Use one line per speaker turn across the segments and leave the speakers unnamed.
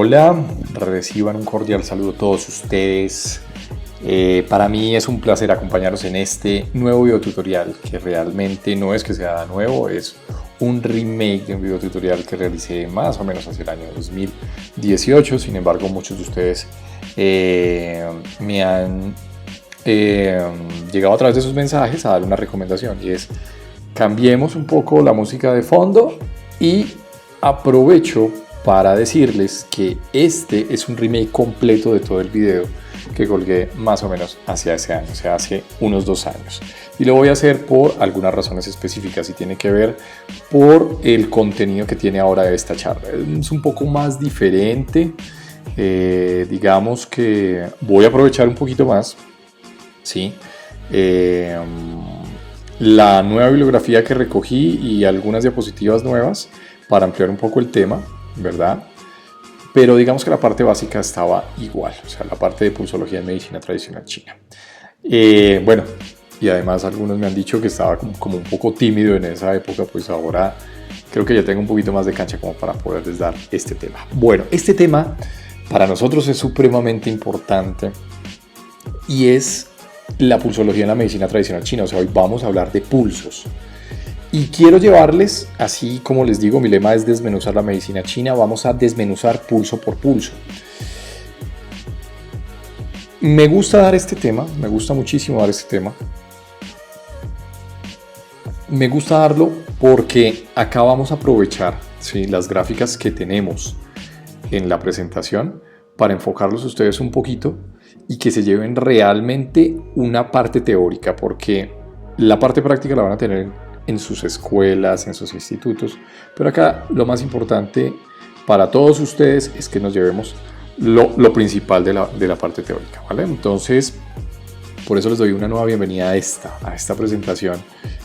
Hola, reciban un cordial saludo a todos ustedes. Para mí es un placer acompañarlos en este nuevo videotutorial, que realmente no es que sea nuevo, es un remake de un videotutorial que realicé más o menos hacia el año 2018. Sin embargo, muchos de ustedes me han llegado a través de sus mensajes a dar una recomendación, y es: cambiemos un poco la música de fondo. Y aprovecho para decirles que este es un remake completo de todo el video que colgué más o menos hacia ese año, o sea, hace unos 2 años. Y lo voy a hacer por algunas razones específicas, y tiene que ver por el contenido que tiene ahora esta charla. Es un poco más diferente, digamos que voy a aprovechar un poquito más, ¿sí? La nueva bibliografía que recogí y algunas diapositivas nuevas para ampliar un poco el tema, ¿verdad? Pero digamos que la parte básica estaba igual, o sea, la parte de pulsología en medicina tradicional china. Bueno, y además algunos me han dicho que estaba como un poco tímido en esa época, pues ahora creo que ya tengo un poquito más de cancha como para poderles dar este tema. Bueno, este tema para nosotros es supremamente importante y es la pulsología en la medicina tradicional china. O sea, hoy vamos a hablar de pulsos. Y quiero llevarles, así como les digo, mi lema es desmenuzar la medicina china. Vamos a desmenuzar pulso por pulso. Me gusta dar este tema, me gusta muchísimo dar este tema. Me gusta darlo porque acá vamos a aprovechar, ¿sí?, las gráficas que tenemos en la presentación para enfocarlos ustedes un poquito y que se lleven realmente una parte teórica, porque la parte práctica la van a tener en sus escuelas, en sus institutos, pero acá lo más importante para todos ustedes es que nos llevemos lo principal de la parte teórica, ¿vale? Entonces, por eso les doy una nueva bienvenida a esta presentación,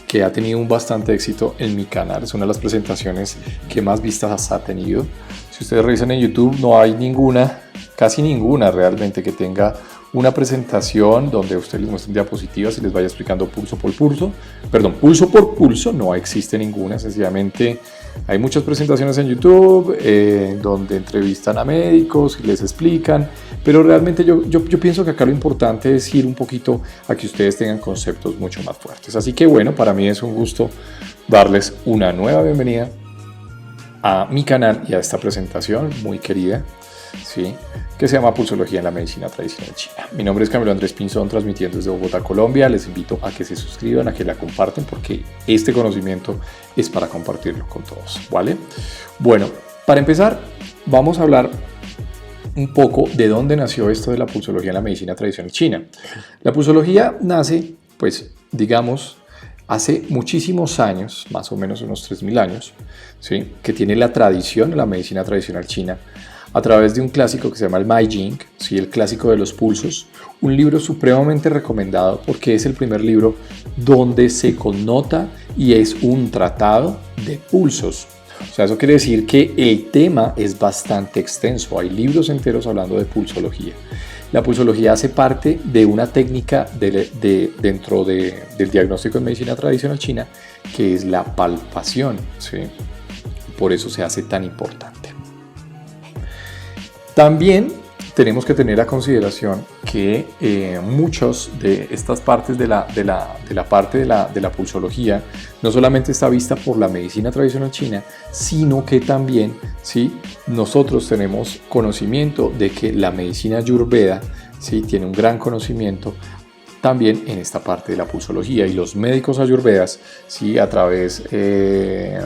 que ha tenido un bastante éxito en mi canal. Es una de las presentaciones que más vistas ha tenido. Si ustedes revisan en YouTube, no hay ninguna, casi ninguna realmente, que tenga una presentación donde ustedes les muestren diapositivas y les vaya explicando pulso por pulso. Perdón, pulso por pulso, no existe ninguna. Sencillamente hay muchas presentaciones en YouTube donde entrevistan a médicos y les explican, pero realmente yo pienso que acá lo importante es ir un poquito a que ustedes tengan conceptos mucho más fuertes. Así que bueno, para mí es un gusto darles una nueva bienvenida a mi canal y a esta presentación muy querida, ¿sí?, que se llama Pulsología en la Medicina Tradicional China. Mi nombre es Camilo Andrés Pinzón, transmitiendo desde Bogotá, Colombia. Les invito a que se suscriban, a que la comparten, porque este conocimiento es para compartirlo con todos, ¿vale? Bueno, para empezar, vamos a hablar un poco de dónde nació esto de la pulsología en la medicina tradicional china. La pulsología nace, pues, digamos, hace muchísimos años, más o menos unos 3000 años, ¿sí?, que tiene la tradición de la medicina tradicional china a través de un clásico que se llama el Mai Jing, ¿sí?, el clásico de los pulsos, un libro supremamente recomendado porque es el primer libro donde se connota y es un tratado de pulsos. O sea, eso quiere decir que el tema es bastante extenso, hay libros enteros hablando de pulsología. La pulsología hace parte de una técnica dentro del diagnóstico en medicina tradicional china, que es la palpación, ¿sí? Por eso se hace tan importante. También tenemos que tener a consideración que muchas de estas partes de la pulsología no solamente está vista por la medicina tradicional china, sino que también, ¿sí?, nosotros tenemos conocimiento de que la medicina ayurveda, ¿sí?, tiene un gran conocimiento también en esta parte de la pulsología, y los médicos ayurvedas, ¿sí?, a través de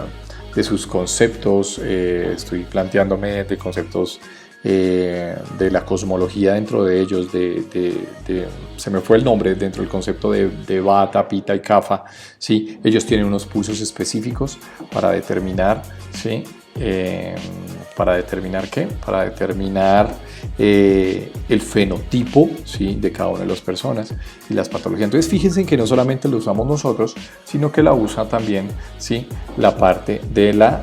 sus conceptos, estoy planteándome de conceptos de la cosmología dentro de ellos, se me fue el nombre, dentro del concepto de Vata, Pitta y Kapha, ¿sí?, ellos tienen unos pulsos específicos para determinar, ¿sí?, ¿para determinar qué? Para determinar el fenotipo, ¿sí?, de cada una de las personas y las patologías. Entonces fíjense que no solamente lo usamos nosotros, sino que la usa también, ¿sí?, la parte de la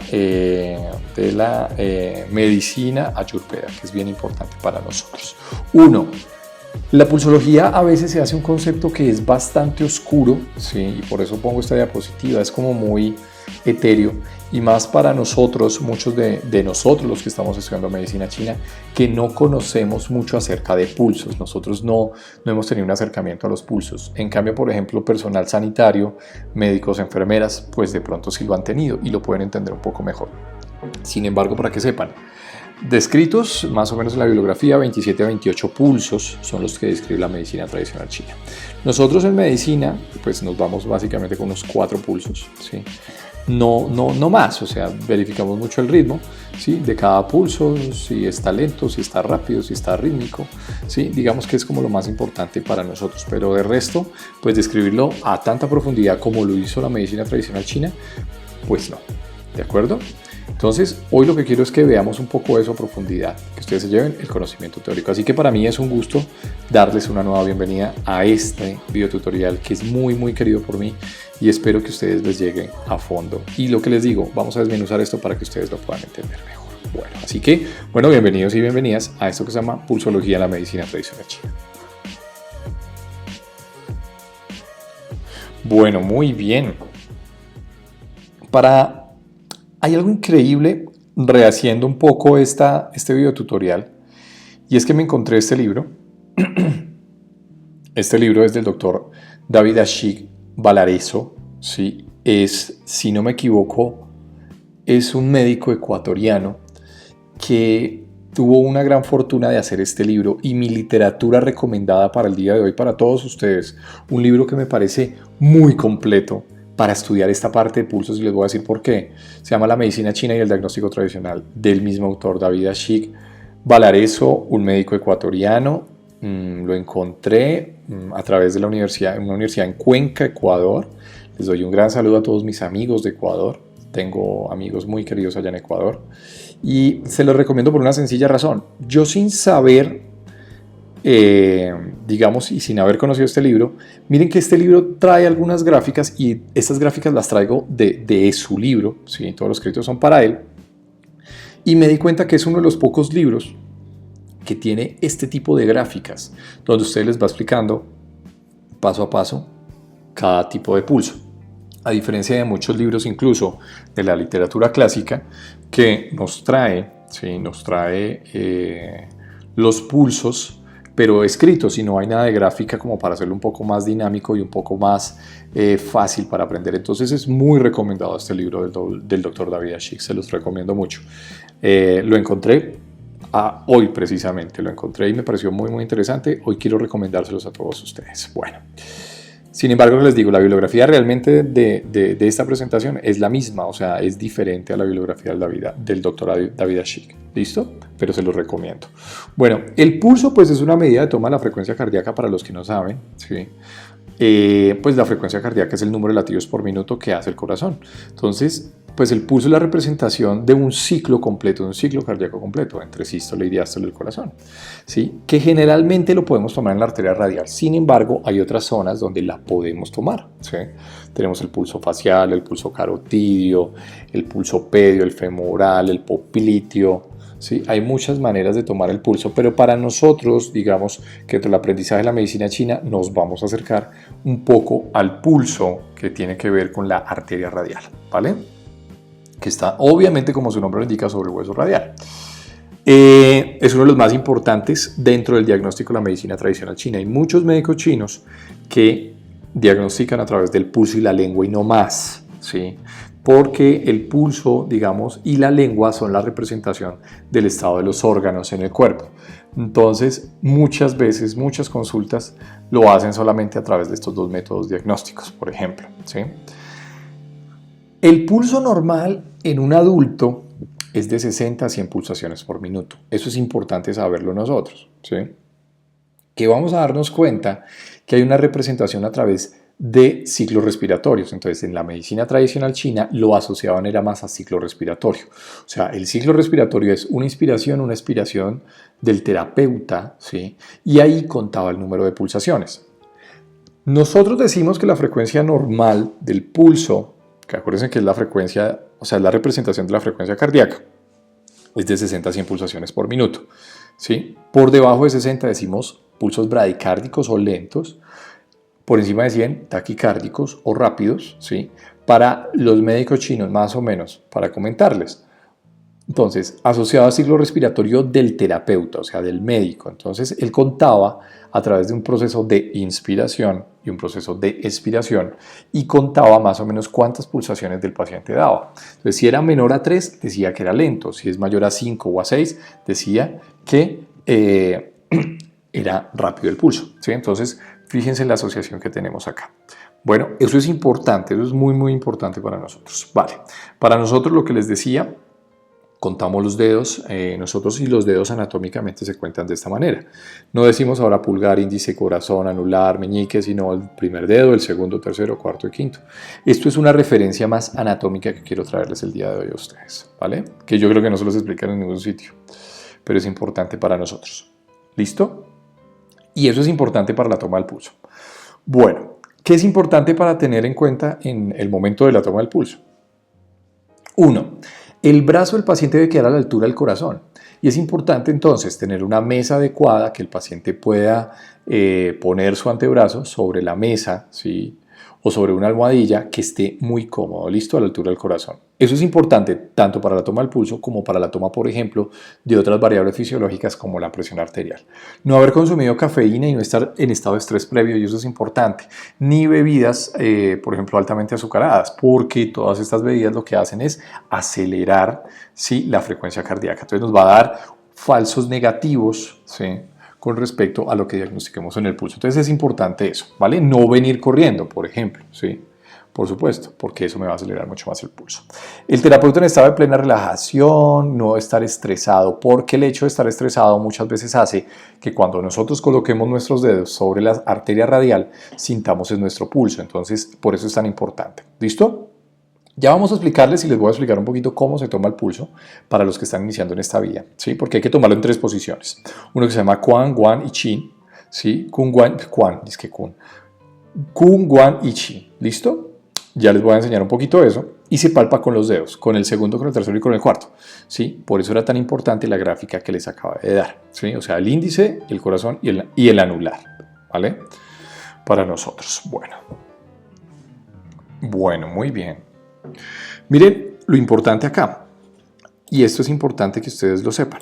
medicina ayurveda, que es bien importante para nosotros. La pulsología a veces se hace un concepto que es bastante oscuro, ¿sí?, y por eso pongo esta diapositiva. Es como muy, etéreo, y más para nosotros, muchos de nosotros los que estamos estudiando medicina china, que no conocemos mucho acerca de pulsos. Nosotros no hemos tenido un acercamiento a los pulsos. En cambio, por ejemplo, personal sanitario, médicos, enfermeras, pues de pronto sí lo han tenido y lo pueden entender un poco mejor. Sin embargo, para que sepan, descritos más o menos en la bibliografía, 27 a 28 pulsos son los que describe la medicina tradicional china. Nosotros en medicina pues nos vamos básicamente con unos 4 pulsos, ¿sí? No más, o sea, verificamos mucho el ritmo, ¿sí? De cada pulso, si está lento, si está rápido, si está rítmico, ¿sí? Digamos que es como lo más importante para nosotros, pero de resto, pues describirlo a tanta profundidad como lo hizo la medicina tradicional china, pues no, ¿de acuerdo? Entonces, hoy lo que quiero es que veamos un poco eso a profundidad, que ustedes se lleven el conocimiento teórico. Así que para mí es un gusto darles una nueva bienvenida a este video tutorial que es muy querido por mí y espero que ustedes les llegue a fondo. Y lo que les digo, vamos a desmenuzar esto para que ustedes lo puedan entender mejor. Bueno, así que, bueno, bienvenidos y bienvenidas a esto que se llama Pulsología en la medicina tradicional china. Bueno, muy bien. Hay algo increíble rehaciendo un poco este video tutorial, y es que me encontré este libro. Este libro es del doctor David Ashik Valareso, ¿sí? Si no me equivoco, es un médico ecuatoriano que tuvo una gran fortuna de hacer este libro, y mi literatura recomendada para el día de hoy para todos ustedes, un libro que me parece muy completo para estudiar esta parte de pulsos, y les voy a decir por qué. Se llama La medicina china y el diagnóstico tradicional, del mismo autor, David Ashik Valareso, un médico ecuatoriano. Lo encontré a través de una universidad en Cuenca, Ecuador. Les doy un gran saludo a todos mis amigos de Ecuador. Tengo amigos muy queridos allá en Ecuador. Y se los recomiendo por una sencilla razón. Yo, sin saber, digamos, y sin haber conocido este libro, miren que este libro trae algunas gráficas, y estas gráficas las traigo de su libro, ¿sí? Todos los créditos son para él, y me di cuenta que es uno de los pocos libros que tiene este tipo de gráficas, donde usted les va explicando paso a paso cada tipo de pulso, a diferencia de muchos libros, incluso de la literatura clásica, que nos trae, ¿sí? Los pulsos pero escritos, y no hay nada de gráfica como para hacerlo un poco más dinámico y un poco más fácil para aprender. Entonces es muy recomendado este libro del Dr. David Ashik, se los recomiendo mucho. Lo encontré hoy precisamente, lo encontré y me pareció muy interesante. Hoy quiero recomendárselos a todos ustedes. Bueno, sin embargo, les digo, la bibliografía realmente de esta presentación es la misma, o sea, es diferente a la bibliografía del Dr. David Ashik. ¿Listo? Pero se los recomiendo. Bueno, el pulso pues es una medida de toma de la frecuencia cardíaca para los que no saben, ¿sí? Pues la frecuencia cardíaca es el número de latidos por minuto que hace el corazón. Entonces, pues el pulso es la representación de un ciclo completo, de un ciclo cardíaco completo entre sístole y diástole del corazón, ¿sí? Que generalmente lo podemos tomar en la arteria radial. Sin embargo, hay otras zonas donde la podemos tomar, ¿sí? Tenemos el pulso facial, el pulso carotidio, el pulso pedio, el femoral, el popliteo. Sí, hay muchas maneras de tomar el pulso, pero para nosotros, digamos que entre el aprendizaje de la medicina china nos vamos a acercar un poco al pulso que tiene que ver con la arteria radial, ¿vale? Que está obviamente, como su nombre lo indica, sobre el hueso radial. Es uno de los más importantes dentro del diagnóstico de la medicina tradicional china. Hay muchos médicos chinos que diagnostican a través del pulso y la lengua y no más, ¿sí? Porque el pulso, digamos, y la lengua son la representación del estado de los órganos en el cuerpo. Entonces, muchas veces, muchas consultas lo hacen solamente a través de estos dos métodos diagnósticos, por ejemplo, ¿sí? El pulso normal en un adulto es de 60 a 100 pulsaciones por minuto. Eso es importante saberlo nosotros, ¿sí? Que vamos a darnos cuenta que hay una representación a través de ciclos respiratorios. Entonces, en la medicina tradicional china lo asociaban era más a ciclo respiratorio. O sea, el ciclo respiratorio es una inspiración, una expiración del terapeuta, ¿sí? Y ahí contaba el número de pulsaciones. Nosotros decimos que la frecuencia normal del pulso, que acuérdense que es la frecuencia, o sea, es la representación de la frecuencia cardíaca, es de 60 a 100 pulsaciones por minuto, ¿sí? Por debajo de 60 decimos pulsos bradicárdicos o lentos. Por encima de 100, taquicárdicos o rápidos, ¿sí? para los médicos chinos, más o menos, para comentarles. Entonces, asociado al ciclo respiratorio del terapeuta, o sea, del médico. Entonces, él contaba a través de un proceso de inspiración y un proceso de expiración y contaba más o menos cuántas pulsaciones del paciente daba. Entonces, si era menor a 3, decía que era lento. Si es mayor a 5 o a 6, decía que era rápido el pulso. ¿Sí? Entonces, fíjense en la asociación que tenemos acá. Bueno, eso es importante, eso es muy, muy importante para nosotros. Vale, para nosotros lo que les decía, contamos los dedos, nosotros y los dedos anatómicamente se cuentan de esta manera. No decimos ahora pulgar, índice, corazón, anular, meñique, sino el primer dedo, el segundo, tercero, cuarto y quinto. Esto es una referencia más anatómica que quiero traerles el día de hoy a ustedes, ¿vale? Que yo creo que no se los explican en ningún sitio, pero es importante para nosotros. ¿Listo? Y eso es importante para la toma del pulso. Bueno, ¿qué es importante para tener en cuenta en el momento de la toma del pulso? 1. El brazo del paciente debe quedar a la altura del corazón y es importante entonces tener una mesa adecuada que el paciente pueda poner su antebrazo sobre la mesa, ¿sí? O sobre una almohadilla que esté muy cómodo, listo, a la altura del corazón. Eso es importante tanto para la toma del pulso como para la toma, por ejemplo, de otras variables fisiológicas como la presión arterial. No haber consumido cafeína y no estar en estado de estrés previo, y eso es importante, ni bebidas, por ejemplo, altamente azucaradas, porque todas estas bebidas lo que hacen es acelerar, ¿sí?, la frecuencia cardíaca. Entonces nos va a dar falsos negativos, ¿sí?, con respecto a lo que diagnostiquemos en el pulso. Entonces es importante eso, ¿vale? No venir corriendo, por ejemplo, ¿sí? Por supuesto, porque eso me va a acelerar mucho más el pulso. El terapeuta en estado de plena relajación, no estar estresado, porque el hecho de estar estresado muchas veces hace que cuando nosotros coloquemos nuestros dedos sobre la arteria radial, sintamos en nuestro pulso. Entonces, por eso es tan importante. ¿Listo? Ya vamos a explicarles y les voy a explicar un poquito cómo se toma el pulso para los que están iniciando en esta vía, ¿sí? Porque hay que tomarlo en 3 posiciones. Uno que se llama Quan, Guan y Qin, ¿sí? Kun, Guan, Quan, es que Kun. Kun, Guan y Qin, ¿listo? Ya les voy a enseñar un poquito eso y se palpa con los dedos, con el segundo, con el tercero y con el cuarto, ¿sí? Por eso era tan importante la gráfica que les acabo de dar, ¿sí? O sea, el índice, el corazón y el anular, ¿vale? Para nosotros, bueno, muy bien. Miren lo importante acá, y esto es importante que ustedes lo sepan,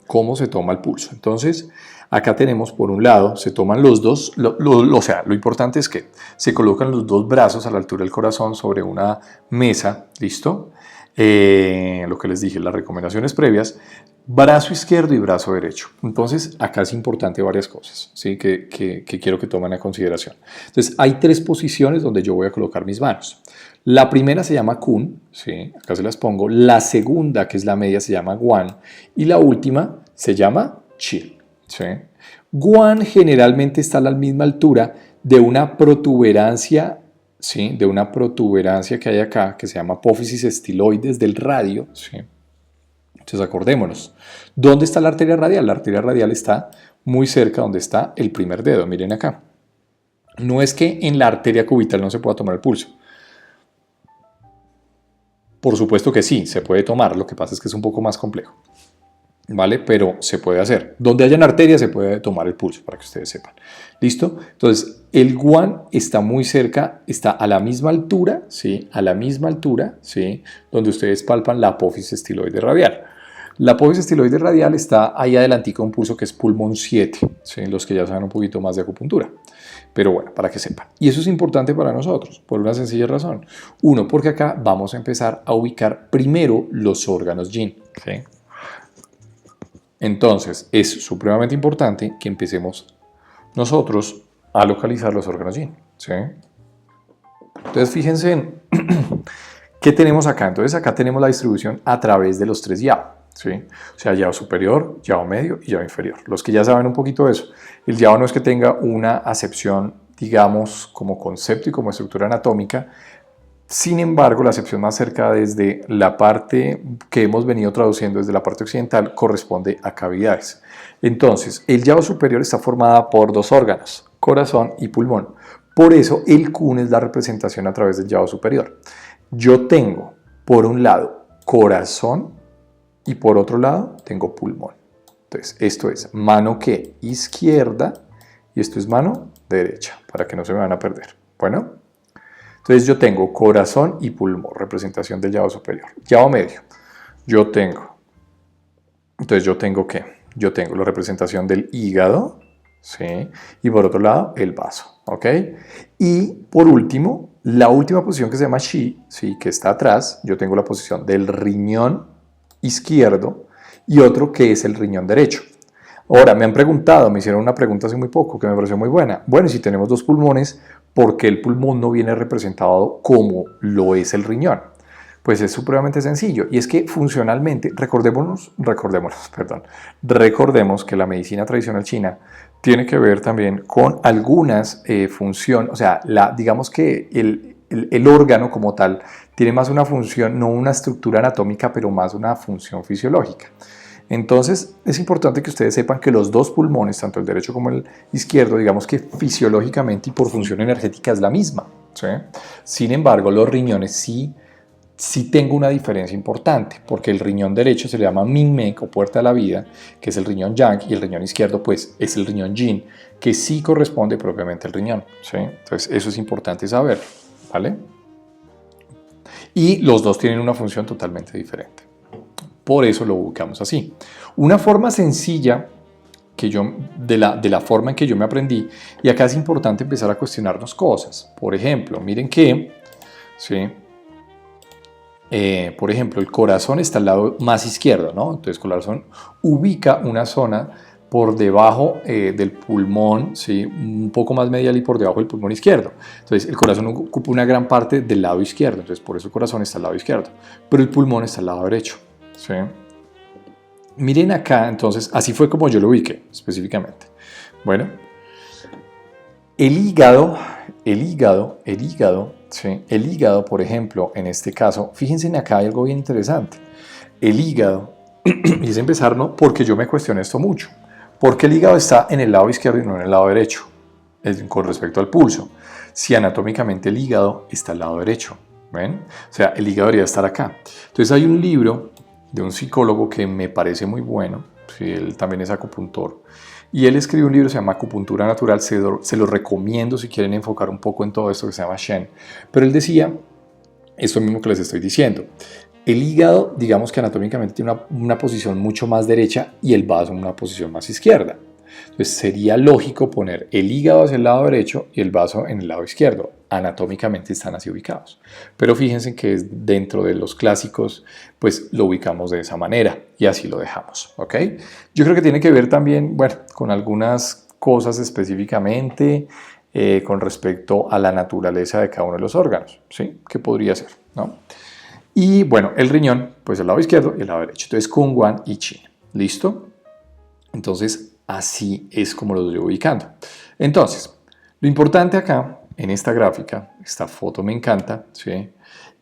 cómo se toma el pulso. Entonces, acá tenemos por un lado, se toman los dos, o sea, lo importante es que se colocan los dos brazos a la altura del corazón sobre una mesa, ¿listo? Lo que les dije, las recomendaciones previas, brazo izquierdo y brazo derecho. Entonces, acá es importante varias cosas, ¿sí? que quiero que tomen a consideración. Entonces, hay 3 posiciones donde yo voy a colocar mis manos. La primera se llama Kun, ¿sí? Acá se las pongo. La segunda, que es la media, se llama Guan. Y la última se llama Qin, ¿sí? Guan generalmente está a la misma altura de una protuberancia, ¿sí?, de una protuberancia que hay acá, que se llama apófisis estiloides del radio, ¿sí? Entonces acordémonos, ¿dónde está la arteria radial? La arteria radial está muy cerca donde está el primer dedo, miren acá. No es que en la arteria cubital no se pueda tomar el pulso. Por supuesto que sí, se puede tomar, lo que pasa es que es un poco más complejo, ¿vale? Pero se puede hacer. Donde hayan arterias se puede tomar el pulso, para que ustedes sepan. ¿Listo? Entonces, el guan está muy cerca, está a la misma altura, ¿sí? A la misma altura, ¿sí? Donde ustedes palpan la apófisis estiloide radial. La apófisis estiloide radial está ahí adelantico un pulso que es pulmón 7, ¿sí? Los que ya saben un poquito más de acupuntura. Pero bueno, para que sepan. Y eso es importante para nosotros, por una sencilla razón. Uno, porque acá vamos a empezar a ubicar primero los órganos yin, ¿sí? Entonces, es supremamente importante que empecemos nosotros a localizar los órganos yin, ¿sí? Entonces, fíjense en qué tenemos acá. Entonces, acá tenemos la distribución a través de los 3 yao, ¿sí? O sea, yao superior, yao medio y yao inferior. Los que ya saben un poquito de eso. El yao no es que tenga una acepción, digamos, como concepto y como estructura anatómica. Sin embargo, la acepción más cerca desde la parte que hemos venido traduciendo desde la parte occidental corresponde a cavidades. Entonces, el yao superior está formada por 2 órganos, corazón y pulmón. Por eso, el kun es la representación a través del yao superior. Yo tengo, por un lado, corazón y por otro lado, tengo pulmón. Entonces, esto es mano que izquierda y esto es mano derecha, para que no se me van a perder. Bueno. Entonces yo tengo corazón y pulmón, representación del llado superior. Llado medio, entonces yo tengo ¿qué? Yo tengo la representación del hígado, ¿sí? Y por otro lado, el vaso, ¿ok? Y por último, la última posición que se llama Shi, ¿sí? Que está atrás, yo tengo la posición del riñón izquierdo y otro que es el riñón derecho. Ahora, me han preguntado, me hicieron una pregunta hace muy poco que me pareció muy buena. Bueno, si tenemos dos pulmones, ¿por qué el pulmón no viene representado como lo es el riñón? Pues es supremamente sencillo y es que funcionalmente, recordemos que la medicina tradicional china tiene que ver también con algunas funciones, o sea, digamos que el órgano como tal tiene más una función, no una estructura anatómica, pero más una función fisiológica. Entonces es importante que ustedes sepan que los dos pulmones, tanto el derecho como el izquierdo, digamos que fisiológicamente y por función energética es la misma, ¿sí? Sin embargo, los riñones sí tengo una diferencia importante, porque el riñón derecho se le llama Minmec o puerta de la vida, que es el riñón Yang, y el riñón izquierdo pues es el riñón Yin, que sí corresponde propiamente al riñón, ¿sí? Entonces eso es importante saber, ¿vale? Y los dos tienen una función totalmente diferente. Por eso lo ubicamos así. Una forma sencilla que de la forma en que yo me aprendí, y acá es importante empezar a cuestionarnos cosas. Por ejemplo, miren que, ¿sí? Por ejemplo, el corazón está al lado más izquierdo, ¿no? Entonces, el corazón ubica una zona por debajo del pulmón, ¿sí? Un poco más medial y por debajo del pulmón izquierdo. Entonces, el corazón ocupa una gran parte del lado izquierdo, entonces por eso el corazón está al lado izquierdo, pero el pulmón está al lado derecho, ¿sí? Miren acá, entonces, así fue como yo lo ubiqué específicamente. Bueno, el hígado, ¿sí? El hígado, por ejemplo, en este caso, fíjense en acá hay algo bien interesante. El hígado, y es empezar, ¿no? Porque yo me cuestioné esto mucho. ¿Por qué el hígado está en el lado izquierdo y no en el lado derecho? Con respecto al pulso. Si anatómicamente el hígado está al lado derecho, ¿ven? O sea, el hígado debería estar acá. Entonces hay un libro de un psicólogo que me parece muy bueno, ¿sí? Él también es acupuntor, y él escribió un libro que se llama Acupuntura Natural, se lo recomiendo si quieren enfocar un poco en todo esto que se llama Shen, pero él decía esto mismo que les estoy diciendo. El hígado, digamos que anatómicamente tiene una posición mucho más derecha y el vaso en una posición más izquierda. Entonces sería lógico poner el hígado hacia el lado derecho y el vaso en el lado izquierdo. Anatómicamente están así ubicados. Pero fíjense que dentro de los clásicos, pues lo ubicamos de esa manera y así lo dejamos, ¿ok? Yo creo que tiene que ver también, bueno, con algunas cosas específicamente con respecto a la naturaleza de cada uno de los órganos, ¿sí? ¿Qué podría ser, no? Y bueno, el riñón, pues el lado izquierdo y el lado derecho. Entonces, Kung, Wan y Qin. ¿Listo? Entonces, así es como lo estoy ubicando. Entonces, lo importante acá, en esta gráfica, esta foto me encanta, ¿sí?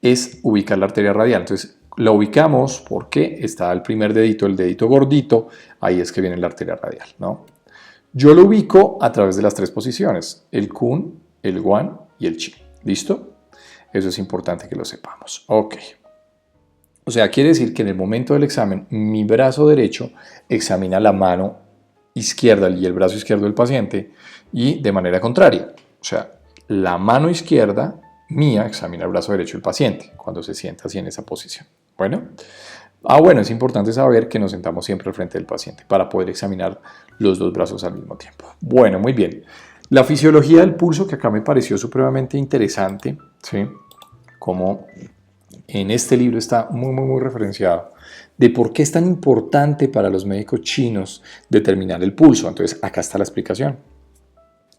Es ubicar la arteria radial. Entonces, la ubicamos porque está el primer dedito, el dedito gordito, ahí es que viene la arteria radial, ¿no? Yo lo ubico a través de las tres posiciones, el Kun, el Wan y el Qin. ¿Listo? Eso es importante que lo sepamos. Ok. O sea, quiere decir que en el momento del examen, mi brazo derecho examina la mano izquierda y el brazo izquierdo del paciente y de manera contraria. O sea, la mano izquierda mía examina el brazo derecho del paciente cuando se sienta así en esa posición. Bueno, es importante saber que nos sentamos siempre al frente del paciente para poder examinar los dos brazos al mismo tiempo. Bueno, muy bien. La fisiología del pulso, que acá me pareció supremamente interesante, ¿sí? Como en este libro está muy referenciado, de por qué es tan importante para los médicos chinos determinar el pulso. Entonces, acá está la explicación.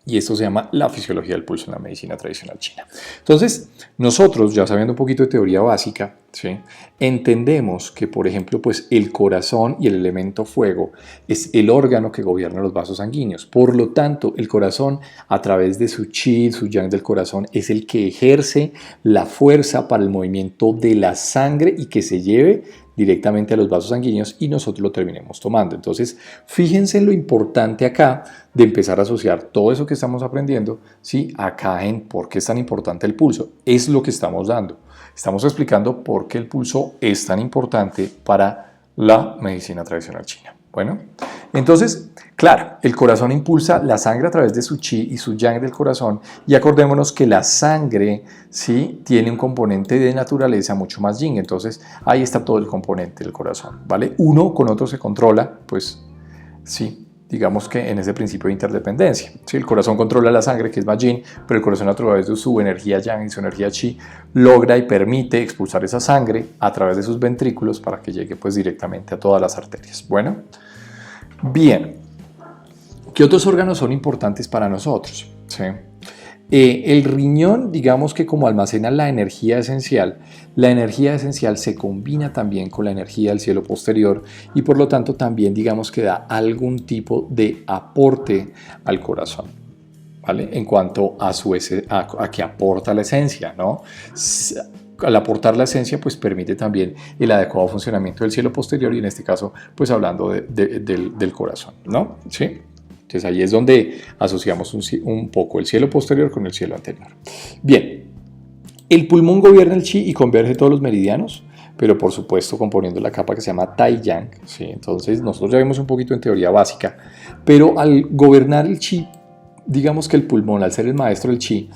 Y esto se llama la fisiología del pulso en la medicina tradicional china. Entonces, nosotros, ya sabiendo un poquito de teoría básica, ¿sí? Entendemos que, por ejemplo, pues el corazón y el elemento fuego es el órgano que gobierna los vasos sanguíneos. Por lo tanto, el corazón, a través de su qi, su yang del corazón, es el que ejerce la fuerza para el movimiento de la sangre y que se lleve directamente a los vasos sanguíneos y nosotros lo terminemos tomando. Entonces, fíjense en lo importante acá de empezar a asociar todo eso que estamos aprendiendo, ¿sí? Acá en por qué es tan importante el pulso. Es lo que estamos dando. Estamos explicando por qué el pulso es tan importante para la medicina tradicional china. Bueno, Entonces, claro, el corazón impulsa la sangre a través de su chi y su yang del corazón, y acordémonos que la sangre, ¿sí?, tiene un componente de naturaleza mucho más yin. Entonces ahí está todo el componente del corazón, ¿vale? Uno con otro se controla, pues sí, digamos que en ese principio de interdependencia. ¿Sí? El corazón controla la sangre, que es más yin, pero el corazón a través de su energía yang y su energía chi logra y permite expulsar esa sangre a través de sus ventrículos para que llegue pues directamente a todas las arterias. Bueno, bien. ¿Qué otros órganos son importantes para nosotros? ¿Sí? El riñón, digamos que como almacena la energía esencial se combina también con la energía del cielo posterior y por lo tanto también digamos que da algún tipo de aporte al corazón, ¿vale? En cuanto a, a que aporta la esencia, ¿no? Al aportar la esencia, pues permite también el adecuado funcionamiento del cielo posterior y en este caso, pues hablando del corazón, ¿no? ¿Sí? Entonces ahí es donde asociamos un poco el cielo posterior con el cielo anterior. Bien, el pulmón gobierna el chi y converge todos los meridianos, pero por supuesto componiendo la capa que se llama Tai Yang. ¿Sí? Entonces nosotros ya vimos un poquito en teoría básica, pero al gobernar el chi, digamos que el pulmón, al ser el maestro del chi,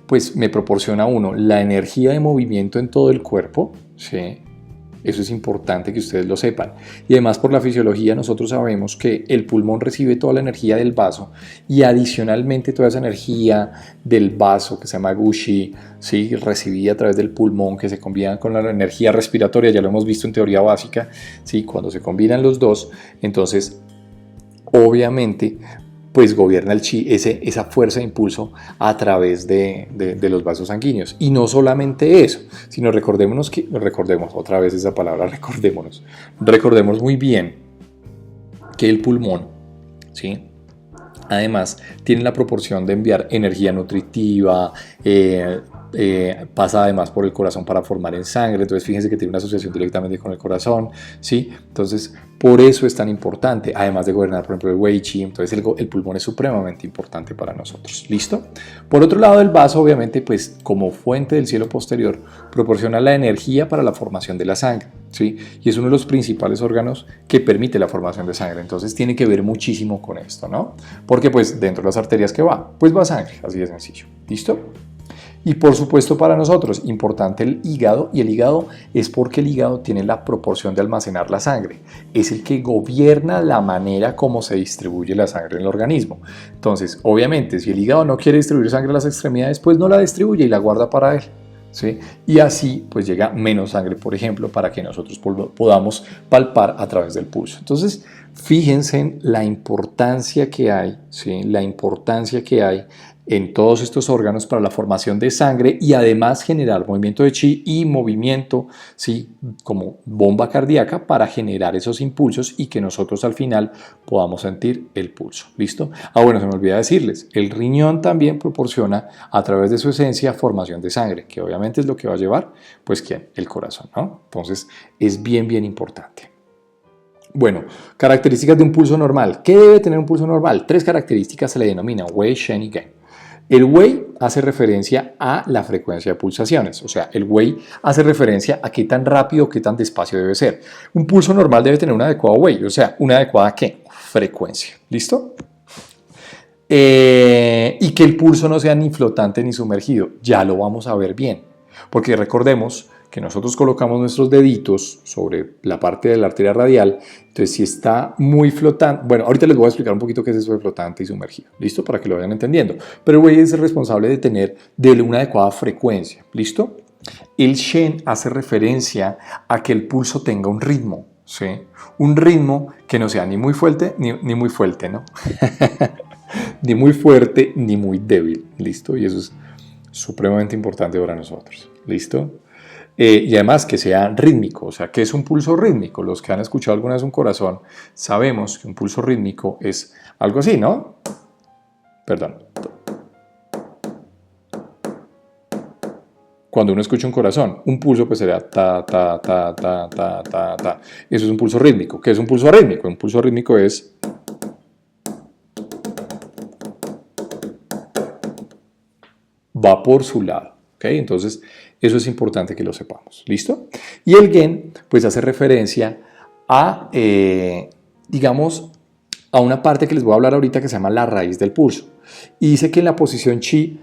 pues me proporciona uno la energía de movimiento en todo el cuerpo, ¿sí? Eso es importante que ustedes lo sepan. Y además por la fisiología nosotros sabemos que el pulmón recibe toda la energía del vaso y adicionalmente toda esa energía del vaso que se llama gushi, ¿sí?, recibida a través del pulmón que se combina con la energía respiratoria, ya lo hemos visto en teoría básica, ¿sí? Cuando se combinan los dos, entonces obviamente pues gobierna el chi, esa fuerza de impulso a través de los vasos sanguíneos. Y no solamente eso, sino recordemos otra vez esa palabra, recordemos muy bien que el pulmón, ¿sí?, además tiene la proporción de enviar energía nutritiva, pasa además por el corazón para formar en sangre, entonces fíjense que tiene una asociación directamente con el corazón, ¿sí? Entonces por eso es tan importante, además de gobernar por ejemplo el Wei Chi, entonces el pulmón es supremamente importante para nosotros, ¿listo? Por otro lado el vaso obviamente pues como fuente del cielo posterior proporciona la energía para la formación de la sangre, ¿sí? Y es uno de los principales órganos que permite la formación de sangre, entonces tiene que ver muchísimo con esto, ¿no? Porque pues dentro de las arterias que va, pues va sangre, así de sencillo, ¿listo? Y por supuesto para nosotros, importante el hígado, y el hígado es porque el hígado tiene la proporción de almacenar la sangre, es el que gobierna la manera como se distribuye la sangre en el organismo. Entonces, obviamente, si el hígado no quiere distribuir sangre a las extremidades, pues no la distribuye y la guarda para él, ¿sí? Y así pues llega menos sangre, por ejemplo, para que nosotros podamos palpar a través del pulso. Entonces, fíjense en la importancia que hay, ¿sí?, la importancia que hay en todos estos órganos para la formación de sangre y además generar movimiento de chi y movimiento, ¿sí?, como bomba cardíaca para generar esos impulsos y que nosotros al final podamos sentir el pulso. ¿Listo? Bueno, se me olvidó decirles, el riñón también proporciona a través de su esencia formación de sangre, que obviamente es lo que va a llevar, pues, ¿quién? El corazón, ¿no? Entonces es bien importante. Bueno, características de un pulso normal. ¿Qué debe tener un pulso normal? 3 características se le denominan Wei, Shen y Gen. El Wei hace referencia a la frecuencia de pulsaciones, o sea, el Wei hace referencia a qué tan rápido o qué tan despacio debe ser. Un pulso normal debe tener un adecuado Wei, o sea, una adecuada ¿qué? Frecuencia. ¿Listo? Y que el pulso no sea ni flotante ni sumergido, ya lo vamos a ver bien, porque recordemos que nosotros colocamos nuestros deditos sobre la parte de la arteria radial, entonces si está muy flotante, bueno, ahorita les voy a explicar un poquito qué es eso de flotante y sumergido, ¿listo? Para que lo vayan entendiendo, pero el Wei es el responsable de tener una adecuada frecuencia, ¿listo? El Shen hace referencia a que el pulso tenga un ritmo, ¿sí? Un ritmo que no sea ni muy fuerte, ni muy fuerte, ¿no? Ni muy fuerte, ni muy débil, ¿listo? Y eso es supremamente importante para nosotros, ¿listo? Y además que sea rítmico, o sea, ¿qué es un pulso rítmico? Los que han escuchado alguna vez un corazón, sabemos que un pulso rítmico es algo así, ¿no? Perdón. Cuando uno escucha un corazón, un pulso pues sería ta, ta, ta, ta, ta, ta, ta. Eso es un pulso rítmico. ¿Qué es un pulso rítmico? Un pulso rítmico es... va por su lado, ¿ok? Entonces, eso es importante que lo sepamos, ¿listo? Y el Gen, pues hace referencia a, digamos, a una parte que les voy a hablar ahorita que se llama la raíz del pulso. Y dice que en la posición chi,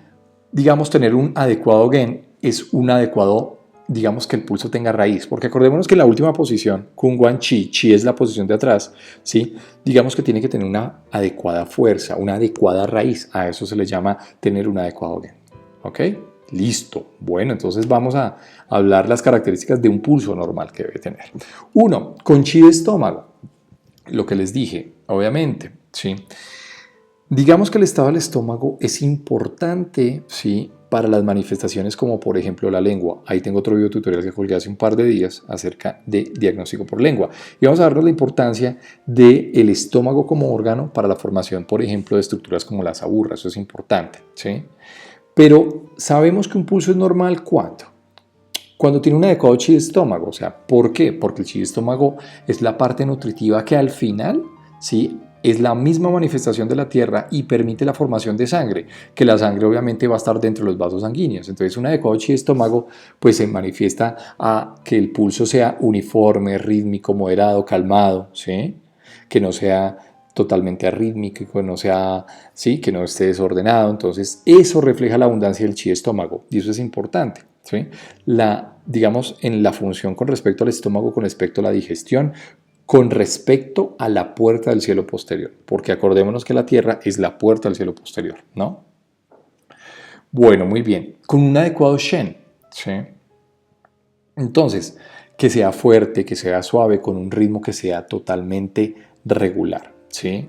digamos, tener un adecuado gen es un adecuado, digamos, que el pulso tenga raíz, porque acordémonos que en la última posición, Kung Wan Chi, Chi es la posición de atrás, ¿sí? Digamos que tiene que tener una adecuada fuerza, una adecuada raíz, a eso se le llama tener un adecuado gen, ¿ok? Listo. Bueno, entonces vamos a hablar las características de un pulso normal que debe tener. 1. Con chi de estómago, lo que les dije, obviamente, ¿sí? Digamos que el estado del estómago es importante, ¿sí?, para las manifestaciones como por ejemplo la lengua. Ahí tengo otro video tutorial que colgué hace un par de días acerca de diagnóstico por lengua. Y vamos a darnos la importancia del estómago como órgano para la formación, por ejemplo, de estructuras como la saburra. Eso es importante, ¿sí? Pero sabemos que un pulso es normal ¿cuándo? Cuando tiene un adecuado chi de estómago. O sea, ¿por qué? Porque el chi de estómago es la parte nutritiva que al final, ¿sí?, es la misma manifestación de la tierra y permite la formación de sangre, que la sangre obviamente va a estar dentro de los vasos sanguíneos. Entonces un adecuado chi de estómago pues se manifiesta a que el pulso sea uniforme, rítmico, moderado, calmado, ¿sí?, que no sea totalmente arrítmico, que no sea, ¿sí?, que no esté desordenado. Entonces eso refleja la abundancia del chi de estómago y eso es importante, ¿sí? Digamos, en la función con respecto al estómago, con respecto a la digestión, con respecto a la puerta del cielo posterior, porque acordémonos que la Tierra es la puerta del cielo posterior, ¿no? Bueno, muy bien, con un adecuado Shen, ¿sí? Entonces, que sea fuerte, que sea suave, con un ritmo que sea totalmente regular, ¿sí?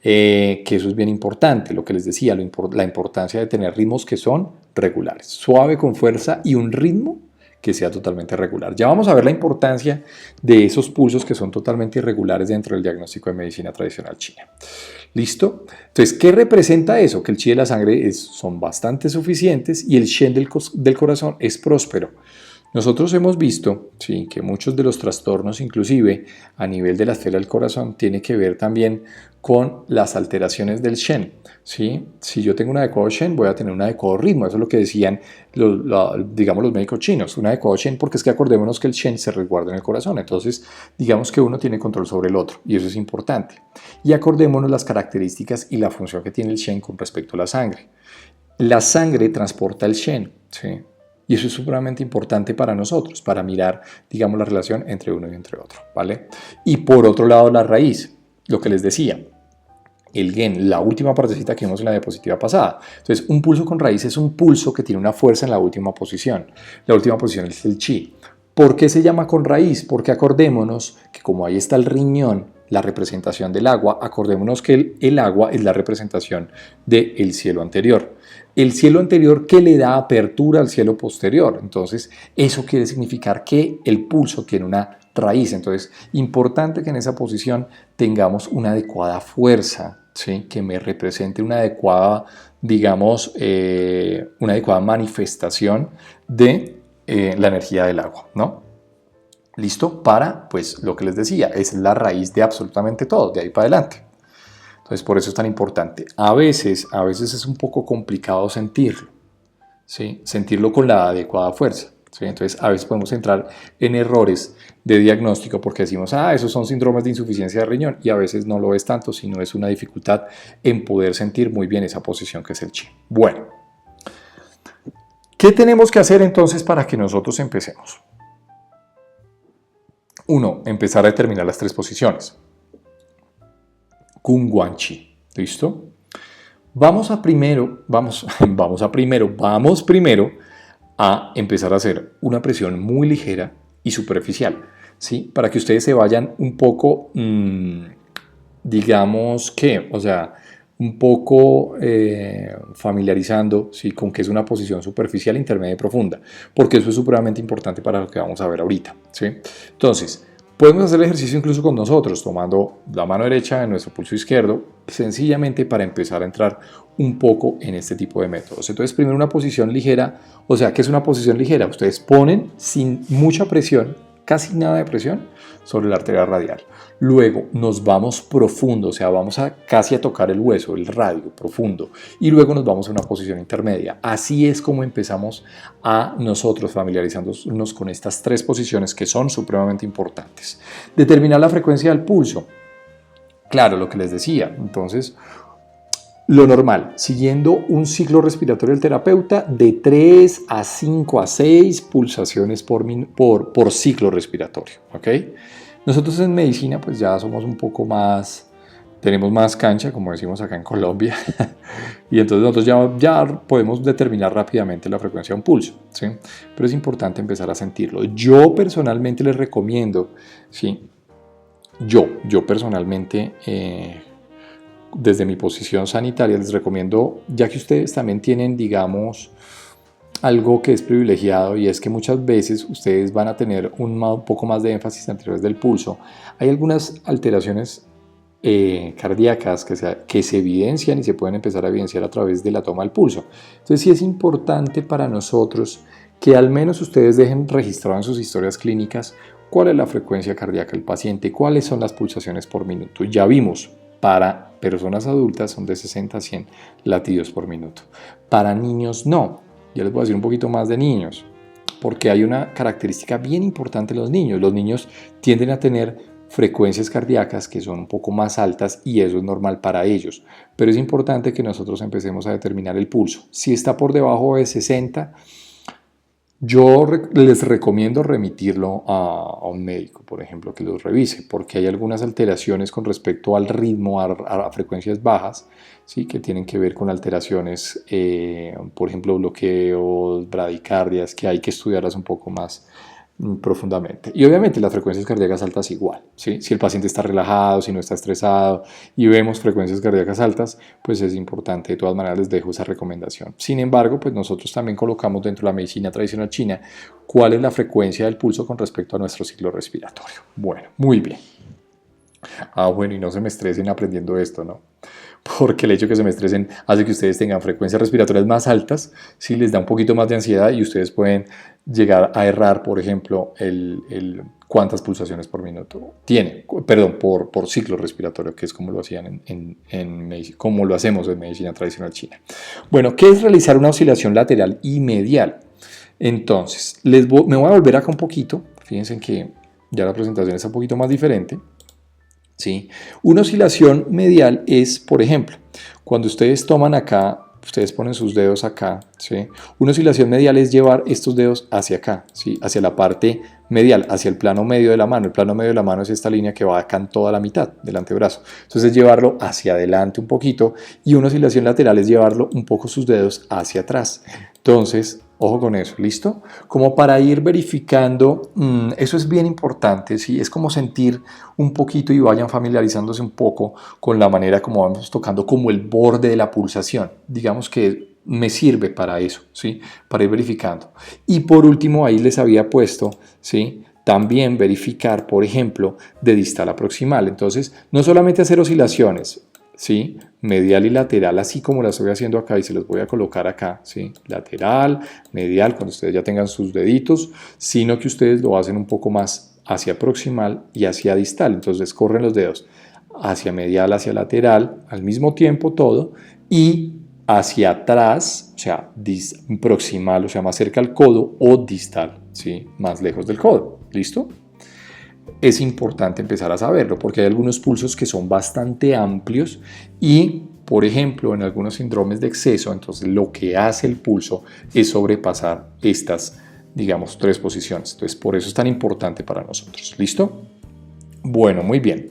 Que eso es bien importante, lo que les decía, la importancia de tener ritmos que son regulares, suave con fuerza y un ritmo que sea totalmente regular. Ya vamos a ver la importancia de esos pulsos que son totalmente irregulares dentro del diagnóstico de medicina tradicional china. ¿Listo? Entonces, ¿qué representa eso? Que el chi de la sangre son bastante suficientes y el shen del corazón es próspero. Nosotros hemos visto, sí, que muchos de los trastornos, inclusive a nivel de la esfera del corazón, tiene que ver también con las alteraciones del Shen, ¿sí? Si yo tengo un adecuado Shen, voy a tener un adecuado ritmo. Eso es lo que decían, digamos, los médicos chinos. Un adecuado Shen, porque es que acordémonos que el Shen se resguarda en el corazón. Entonces, digamos que uno tiene control sobre el otro, y eso es importante. Y acordémonos las características y la función que tiene el Shen con respecto a la sangre. La sangre transporta el Shen, ¿sí? Y eso es supremamente importante para nosotros, para mirar, digamos, la relación entre uno y entre otro, ¿vale? Y por otro lado, la raíz, lo que les decía, el gen, la última partecita que vimos en la diapositiva pasada. Entonces, un pulso con raíz es un pulso que tiene una fuerza en la última posición. La última posición es el chi. ¿Por qué se llama con raíz? Porque acordémonos que como ahí está el riñón, la representación del agua, acordémonos que el agua es la representación del cielo anterior. El cielo anterior que le da apertura al cielo posterior. Entonces, eso quiere significar que el pulso tiene una raíz. Entonces, importante que en esa posición tengamos una adecuada fuerza, ¿sí?, que me represente una adecuada, digamos, una adecuada manifestación de la energía del agua, ¿no? ¿Listo? Para, pues, lo que les decía, es la raíz de absolutamente todo, de ahí para adelante. Entonces, por eso es tan importante. A veces es un poco complicado sentirlo, ¿sí?, sentirlo con la adecuada fuerza, ¿sí? Entonces, a veces podemos entrar en errores de diagnóstico porque decimos, esos son síndromes de insuficiencia de riñón, y a veces no lo es tanto, sino es una dificultad en poder sentir muy bien esa posición que es el chi. Bueno, ¿qué tenemos que hacer entonces para que nosotros empecemos? 1. Empezar a determinar las 3 posiciones. Kung Wan Chi. ¿Listo? Vamos primero a empezar a hacer una presión muy ligera y superficial, ¿sí? Para que ustedes se vayan un poco, digamos que, o sea, un poco familiarizando, ¿sí?, con qué es una posición superficial, intermedia y profunda, porque eso es supremamente importante para lo que vamos a ver ahorita, ¿sí? Entonces, podemos hacer el ejercicio incluso con nosotros, tomando la mano derecha en nuestro pulso izquierdo, sencillamente para empezar a entrar un poco en este tipo de métodos. Entonces, primero una posición ligera. O sea, ¿qué es una posición ligera? Ustedes ponen sin mucha presión, casi nada de presión, sobre la arteria radial. Luego nos vamos profundo, o sea, vamos casi a tocar el hueso, el radio, profundo. Y luego nos vamos a una posición intermedia. Así es como empezamos a nosotros familiarizándonos con estas 3 posiciones que son supremamente importantes. Determinar la frecuencia del pulso. Claro, lo que les decía. Entonces, lo normal, siguiendo un ciclo respiratorio del terapeuta de 3 a 5 a 6 pulsaciones por ciclo respiratorio. ¿Ok? Nosotros en medicina pues ya somos un poco más, tenemos más cancha, como decimos acá en Colombia, y entonces nosotros ya podemos determinar rápidamente la frecuencia de un pulso, ¿sí? Pero es importante empezar a sentirlo. Yo personalmente les recomiendo, ¿sí? Yo personalmente, desde mi posición sanitaria, les recomiendo, ya que ustedes también tienen, digamos, algo que es privilegiado y es que muchas veces ustedes van a tener un poco más de énfasis a través del pulso. Hay algunas alteraciones cardíacas que se evidencian y se pueden empezar a evidenciar a través de la toma del pulso. Entonces sí es importante para nosotros que al menos ustedes dejen registrado en sus historias clínicas cuál es la frecuencia cardíaca del paciente, cuáles son las pulsaciones por minuto. Ya vimos, para personas adultas son de 60 a 100 latidos por minuto. Para niños no. Ya les voy a decir un poquito más de niños, porque hay una característica bien importante en los niños. Los niños tienden a tener frecuencias cardíacas que son un poco más altas y eso es normal para ellos. Pero es importante que nosotros empecemos a determinar el pulso. Si está por debajo de 60, yo les recomiendo remitirlo a un médico, por ejemplo, que los revise, porque hay algunas alteraciones con respecto al ritmo a frecuencias bajas, ¿sí? Que tienen que ver con alteraciones, por ejemplo, bloqueos, bradicardias, que hay que estudiarlas un poco más profundamente. Y obviamente las frecuencias cardíacas altas igual, ¿sí? Si el paciente está relajado, si no está estresado y vemos frecuencias cardíacas altas, pues es importante. De todas maneras les dejo esa recomendación. Sin embargo, pues nosotros también colocamos dentro de la medicina tradicional china cuál es la frecuencia del pulso con respecto a nuestro ciclo respiratorio. Bueno, muy bien. Bueno, y no se me estresen aprendiendo esto, ¿no? Porque el hecho de que se me estresen hace que ustedes tengan frecuencias respiratorias más altas, sí les da un poquito más de ansiedad y ustedes pueden llegar a errar, por ejemplo, cuántas pulsaciones por minuto tiene, perdón, por ciclo respiratorio, que es como lo hacían como lo hacemos en medicina tradicional china. Bueno, ¿qué es realizar una oscilación lateral y medial? Entonces, me voy a volver acá un poquito, fíjense que ya la presentación es un poquito más diferente. ¿Sí? Una oscilación medial es, por ejemplo, cuando ustedes toman acá, ustedes ponen sus dedos acá, ¿sí? Una oscilación medial es llevar estos dedos hacia acá, ¿sí? Hacia la parte medial, hacia el plano medio de la mano. El plano medio de la mano es esta línea que va acá en toda la mitad del antebrazo. Entonces es llevarlo hacia adelante un poquito y una oscilación lateral es llevarlo un poco sus dedos hacia atrás. Entonces, ojo con eso, ¿listo? Como para ir verificando, eso es bien importante, ¿sí? Es como sentir un poquito y vayan familiarizándose un poco con la manera como vamos tocando como el borde de la pulsación. Digamos que me sirve para eso, ¿sí? Para ir verificando. Y por último, ahí les había puesto, ¿sí? También verificar, por ejemplo, de distal a proximal. Entonces, no solamente hacer oscilaciones, ¿sí? Medial y lateral, así como la estoy haciendo acá y se los voy a colocar acá, ¿sí? Lateral, medial, cuando ustedes ya tengan sus deditos, sino que ustedes lo hacen un poco más hacia proximal y hacia distal. Entonces corren los dedos hacia medial, hacia lateral, al mismo tiempo todo, y hacia atrás, o sea, proximal, o sea, más cerca al codo, o distal, ¿sí? Más lejos del codo. ¿Listo? Es importante empezar a saberlo porque hay algunos pulsos que son bastante amplios y, por ejemplo, en algunos síndromes de exceso, entonces lo que hace el pulso es sobrepasar estas, digamos, 3 posiciones. Entonces, por eso es tan importante para nosotros. ¿Listo? Bueno, muy bien.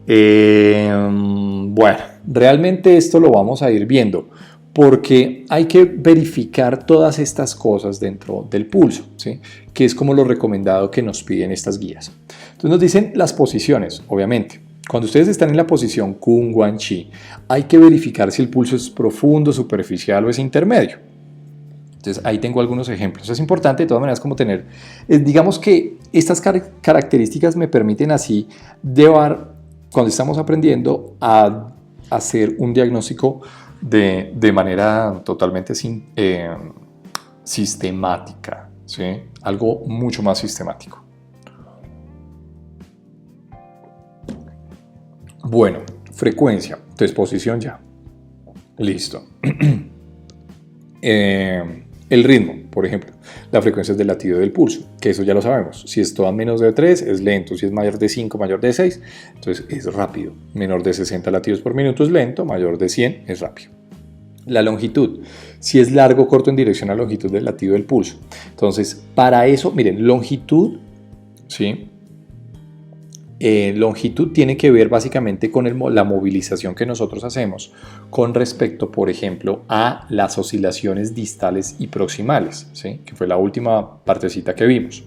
Bueno, realmente esto lo vamos a ir viendo porque hay que verificar todas estas cosas dentro del pulso, ¿sí? Que es como lo recomendado que nos piden estas guías. Entonces nos dicen las posiciones, obviamente. Cuando ustedes están en la posición Kung Wan Chi, hay que verificar si el pulso es profundo, superficial o es intermedio. Entonces ahí tengo algunos ejemplos. Es importante de todas maneras como tener, digamos que estas características me permiten así llevar, cuando estamos aprendiendo, a hacer un diagnóstico de manera totalmente sistemática, ¿sí? Algo mucho más sistemático. Bueno, frecuencia, entonces posición ya. Listo. El ritmo, por ejemplo. la frecuencia del latido del pulso, que eso ya lo sabemos. Si es todo menos de 3 es lento, si es mayor de 5, mayor de 6, entonces es rápido. Menor de 60 latidos por minuto es lento, mayor de 100 es rápido. La longitud, si es largo o corto en dirección a la longitud del latido del pulso. Entonces, para eso, miren, longitud, ¿sí? Longitud tiene que ver básicamente con la movilización que nosotros hacemos con respecto, por ejemplo, a las oscilaciones distales y proximales, ¿sí? Que fue la última partecita que vimos.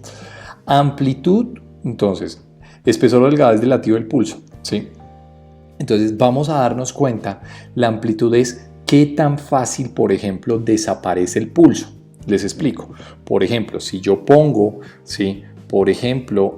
Amplitud, entonces, espesor o delgadez del latido del pulso, ¿sí? Entonces vamos a darnos cuenta, la amplitud es qué tan fácil, por ejemplo, desaparece el pulso. Les explico. Por ejemplo, si yo pongo, ¿sí? Por ejemplo,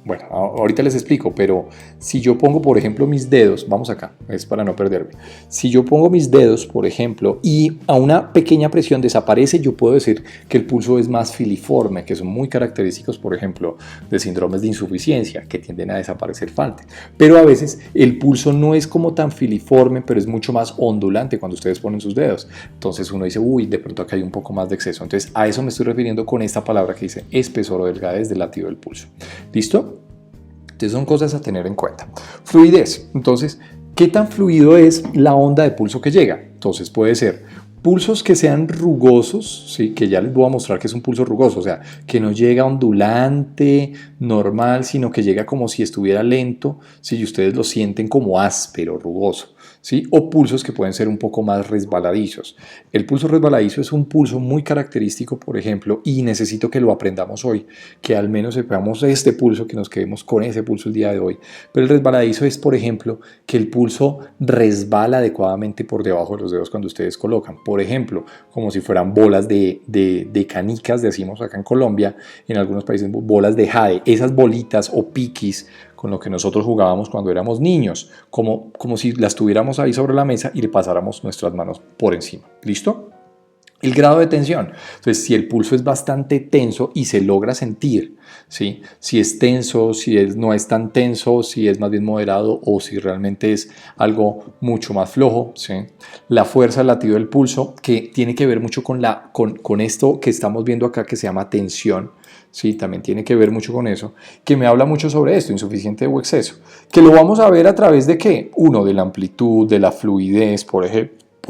bueno, ahorita les explico, pero si yo pongo, por ejemplo, mis dedos, vamos acá, es para no perderme. Si yo pongo mis dedos, por ejemplo, y a una pequeña presión desaparece, yo puedo decir que el pulso es más filiforme, que son muy característicos, por ejemplo, de síndromes de insuficiencia, que tienden a desaparecer fuerte. Pero a veces el pulso no es como tan filiforme, pero es mucho más ondulante cuando ustedes ponen sus dedos. Entonces uno dice, uy, de pronto acá hay un poco más de exceso. Entonces a eso me estoy refiriendo con esta palabra que dice espesor o delgadez del latido del pulso. ¿Listo? Entonces son cosas a tener en cuenta. Fluidez. Entonces, ¿qué tan fluido es la onda de pulso que llega? Entonces puede ser pulsos que sean rugosos, ¿sí? Que ya les voy a mostrar que es un pulso rugoso, o sea, que no llega ondulante, normal, sino que llega como si estuviera lento, si ustedes lo sienten como áspero, rugoso. ¿Sí? O pulsos que pueden ser un poco más resbaladizos. El pulso resbaladizo es un pulso muy característico, por ejemplo, y necesito que lo aprendamos hoy, que al menos sepamos este pulso, que nos quedemos con ese pulso el día de hoy. Pero el resbaladizo es, por ejemplo, que el pulso resbala adecuadamente por debajo de los dedos cuando ustedes colocan. Por ejemplo, como si fueran bolas de canicas, decimos acá en Colombia, en algunos países bolas de jade. Esas bolitas o piquis con lo que nosotros jugábamos cuando éramos niños, como si las tuviéramos ahí sobre la mesa y le pasáramos nuestras manos por encima. ¿Listo? El grado de tensión. Entonces, si el pulso es bastante tenso y se logra sentir, ¿sí? Si es tenso, no es tan tenso, si es más bien moderado o si realmente es algo mucho más flojo, ¿sí? La fuerza del latido del pulso, que tiene que ver mucho con esto que estamos viendo acá que se llama tensión. Sí, también tiene que ver mucho con eso, que me habla mucho sobre esto, insuficiente o exceso, que lo vamos a ver a través de ¿qué? Uno, de la amplitud, de la fluidez, por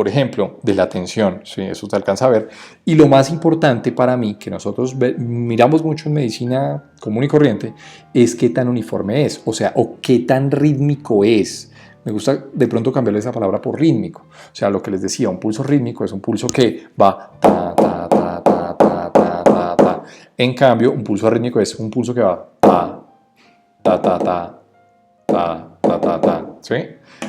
ejemplo, de la tensión, sí, eso se alcanza a ver, y lo más importante para mí, que nosotros miramos mucho en medicina común y corriente, es qué tan uniforme es, o sea, o qué tan rítmico es. Me gusta de pronto cambiarle esa palabra por rítmico, o sea, lo que les decía, un pulso rítmico es un pulso que va ta, ta, ta, ta, ta, ta, ta, ta. En cambio, un pulso arrítmico es un pulso que va ta, ta, ta, ta, ta, ta, ta, ta, ¿sí?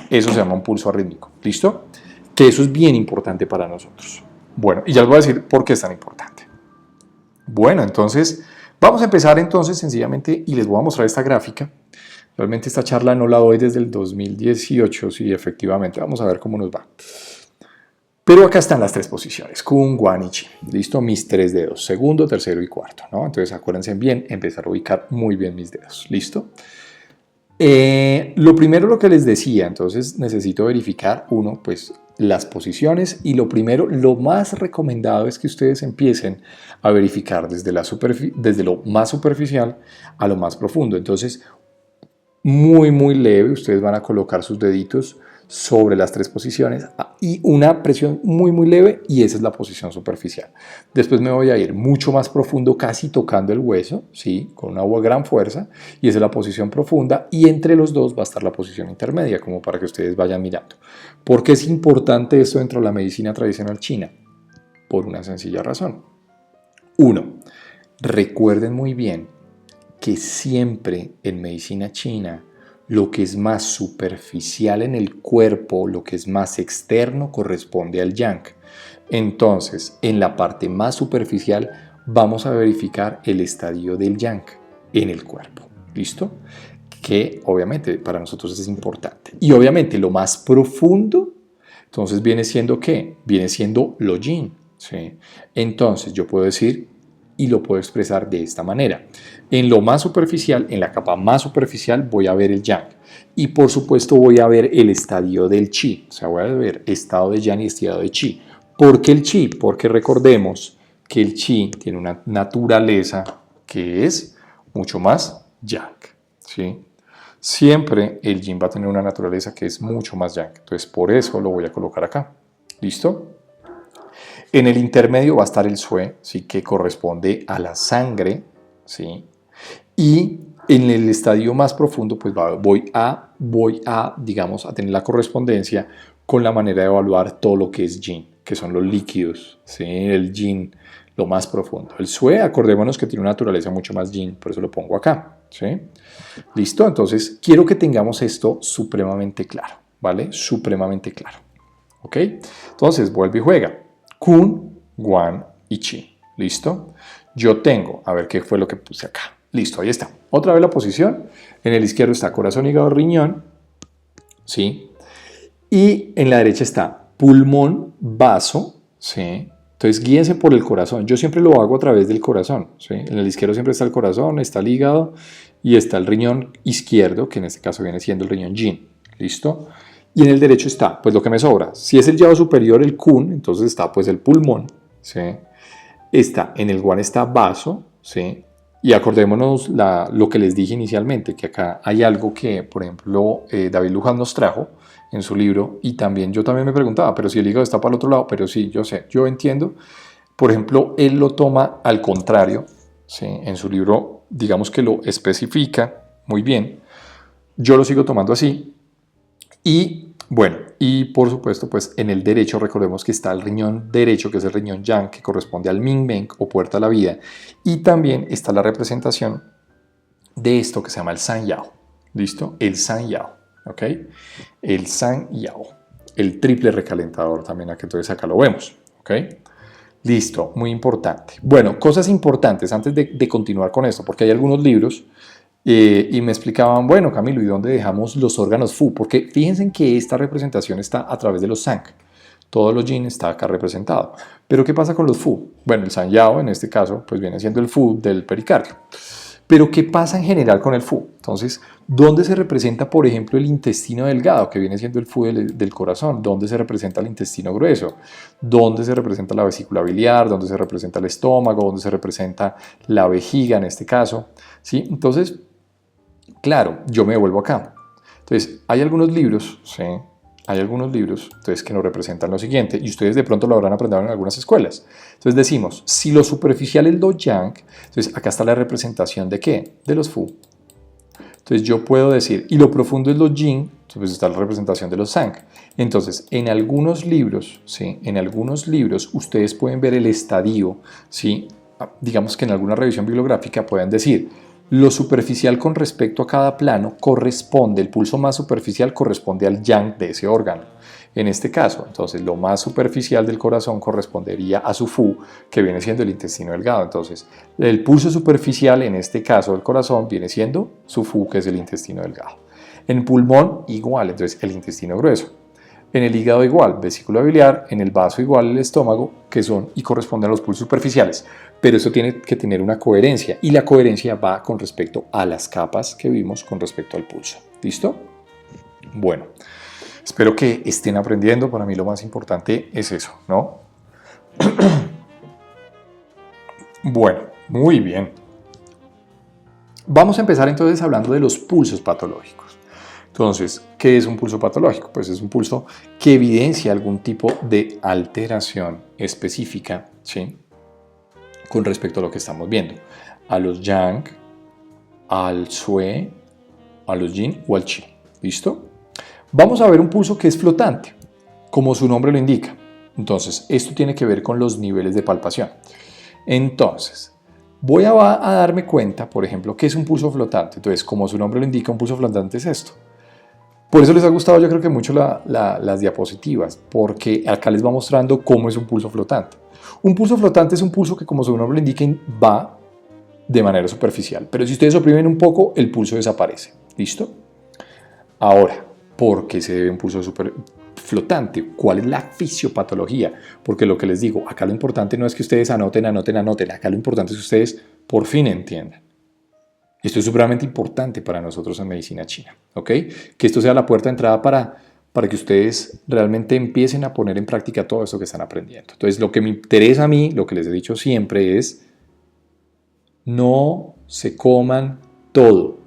Eso se llama un pulso arrítmico, ¿listo? Que eso es bien importante para nosotros. Bueno, y ya les voy a decir por qué es tan importante. Bueno, entonces, vamos a empezar entonces sencillamente y les voy a mostrar esta gráfica. Realmente esta charla no la doy desde el 2018, sí, efectivamente, vamos a ver cómo nos va. Pero acá están las tres posiciones, Kun, Wan y Chi. ¿Listo? Mis tres dedos, segundo, tercero y cuarto, ¿no? Entonces acuérdense bien, empezar a ubicar muy bien mis dedos. ¿Listo? Lo primero, lo que les decía, entonces necesito verificar, uno, pues las posiciones, y lo primero, lo más recomendado es que ustedes empiecen a verificar desde lo más superficial a lo más profundo. Entonces, muy leve, ustedes van a colocar sus deditos sobre las tres posiciones y una presión muy leve, y esa es la posición superficial. Después me voy a ir mucho más profundo, casi tocando el hueso, ¿sí? Con una gran fuerza, y esa es la posición profunda, y entre los dos va a estar la posición intermedia, como para que ustedes vayan mirando. ¿Por qué es importante esto dentro de la medicina tradicional china? Por una sencilla razón. Uno, recuerden muy bien que siempre en medicina china lo que es más superficial en el cuerpo, lo que es más externo, corresponde al yang. Entonces, en la parte más superficial vamos a verificar el estadio del yang en el cuerpo. ¿Listo? Que obviamente para nosotros es importante. Y obviamente lo más profundo, entonces viene siendo ¿qué? Viene siendo lo yin. ¿Sí? Entonces yo puedo decir y lo puedo expresar de esta manera. En lo más superficial, en la capa más superficial, voy a ver el yang. Y por supuesto voy a ver el estadio del chi. O sea, voy a ver estado de yang y estado de chi. ¿Por qué el chi? Porque recordemos que el qi tiene una naturaleza que es mucho más yang, ¿sí? Siempre el yin va a tener una naturaleza que es mucho más yang. Entonces, por eso lo voy a colocar acá. ¿Listo? En el intermedio va a estar el sue, ¿sí? Que corresponde a la sangre, ¿sí? Y en el estadio más profundo, pues voy a, digamos, a tener la correspondencia con la manera de evaluar todo lo que es yin, que son los líquidos, ¿sí? El yin, lo más profundo. El sue, acordémonos que tiene una naturaleza mucho más yin, por eso lo pongo acá, ¿sí? ¿Listo? Entonces, quiero que tengamos esto supremamente claro, ¿vale? Supremamente claro, ¿ok? Entonces, vuelve y juega. Kun, Guan y Chi, ¿listo? Yo tengo, a ver qué fue lo que puse acá. Listo, ahí está. Otra vez la posición. En el izquierdo está corazón, hígado, riñón, ¿sí? Y en la derecha está pulmón, vaso, ¿sí? Entonces guíense por el corazón. Yo siempre lo hago a través del corazón, ¿sí? En el izquierdo siempre está el corazón, está el hígado y está el riñón izquierdo, que en este caso viene siendo el riñón yin, ¿listo? Y en el derecho está, pues lo que me sobra. Si es el llave superior, el kun, entonces está pues el pulmón, ¿sí? Está, en el guan está vaso, ¿sí? Y acordémonos lo que les dije inicialmente, que acá hay algo que, por ejemplo, David Luján nos trajo en su libro, y también yo también me preguntaba, pero si el hígado está para el otro lado, pero sí, yo sé, yo entiendo. Por ejemplo, él lo toma al contrario, ¿sí? En su libro, digamos que lo especifica muy bien. Yo lo sigo tomando así. Y bueno, y por supuesto, pues en el derecho recordemos que está el riñón derecho, que es el riñón yang, que corresponde al Ming Meng o puerta a la vida. Y también está la representación de esto que se llama el San Yao. ¿Listo? El San Yao, ¿ok? El San Yao. El triple recalentador también, entonces acá lo vemos, ¿ok? Listo, muy importante. Bueno, cosas importantes antes de continuar con esto, porque hay algunos libros y me explicaban, bueno, Camilo, ¿y dónde dejamos los órganos Fu? Porque fíjense que esta representación está a través de los Sang. Todos los Yin está acá representado. Pero ¿qué pasa con los Fu? Bueno, el San Yao en este caso pues viene siendo el Fu del pericardio. Pero ¿qué pasa en general con el Fu? Entonces, ¿dónde se representa, por ejemplo, el intestino delgado, que viene siendo el Fu del corazón? ¿Dónde se representa el intestino grueso? ¿Dónde se representa la vesícula biliar? ¿Dónde se representa el estómago? ¿Dónde se representa la vejiga en este caso? ¿Sí? Entonces, claro, yo me devuelvo acá. Entonces, hay algunos libros, ¿sí? Hay algunos libros entonces, que nos representan lo siguiente, y ustedes de pronto lo habrán aprendido en algunas escuelas. Entonces decimos, si lo superficial es lo yang, entonces acá está la representación de ¿qué? De los fu. Entonces yo puedo decir, y lo profundo es lo yin, entonces está la representación de los sang. Entonces, en algunos libros, ¿sí? En algunos libros ustedes pueden ver el estadio, ¿sí? Digamos que en alguna revisión bibliográfica pueden decir, lo superficial con respecto a cada plano corresponde, el pulso más superficial corresponde al yang de ese órgano. En este caso, entonces, lo más superficial del corazón correspondería a su fu, que viene siendo el intestino delgado. Entonces, el pulso superficial, en este caso del corazón, viene siendo su fu, que es el intestino delgado. En pulmón, igual, entonces, el intestino grueso. En el hígado igual, vesícula biliar, en el vaso igual el estómago, que son y corresponden a los pulsos superficiales. Pero eso tiene que tener una coherencia, y la coherencia va con respecto a las capas que vimos con respecto al pulso. ¿Listo? Bueno, espero que estén aprendiendo. Para mí lo más importante es eso, ¿no? Bueno, muy bien. Vamos a empezar entonces hablando de los pulsos patológicos. Entonces, ¿qué es un pulso patológico? Pues es un pulso que evidencia algún tipo de alteración específica, ¿sí? Con respecto a lo que estamos viendo, a los yang, al sue, a los yin o al chi. ¿Listo? Vamos a ver un pulso que es flotante, como su nombre lo indica. Entonces, esto tiene que ver con los niveles de palpación. Entonces, voy a darme cuenta, por ejemplo, que es un pulso flotante. Entonces, como su nombre lo indica, un pulso flotante es esto. Por eso les ha gustado yo creo que mucho las diapositivas, porque acá les va mostrando cómo es un pulso flotante. Un pulso flotante es un pulso que, como su nombre lo indica, va de manera superficial. Pero si ustedes oprimen un poco, el pulso desaparece. ¿Listo? Ahora, ¿por qué se debe un pulso flotante? ¿Cuál es la fisiopatología? Porque lo que les digo, acá lo importante no es que ustedes anoten. Acá lo importante es que ustedes por fin entiendan. Esto es supremamente importante para nosotros en medicina china, ¿ok? Que esto sea la puerta de entrada para para que ustedes realmente empiecen a poner en práctica todo eso que están aprendiendo. Entonces, lo que me interesa a mí, lo que les he dicho siempre es, no se coman todo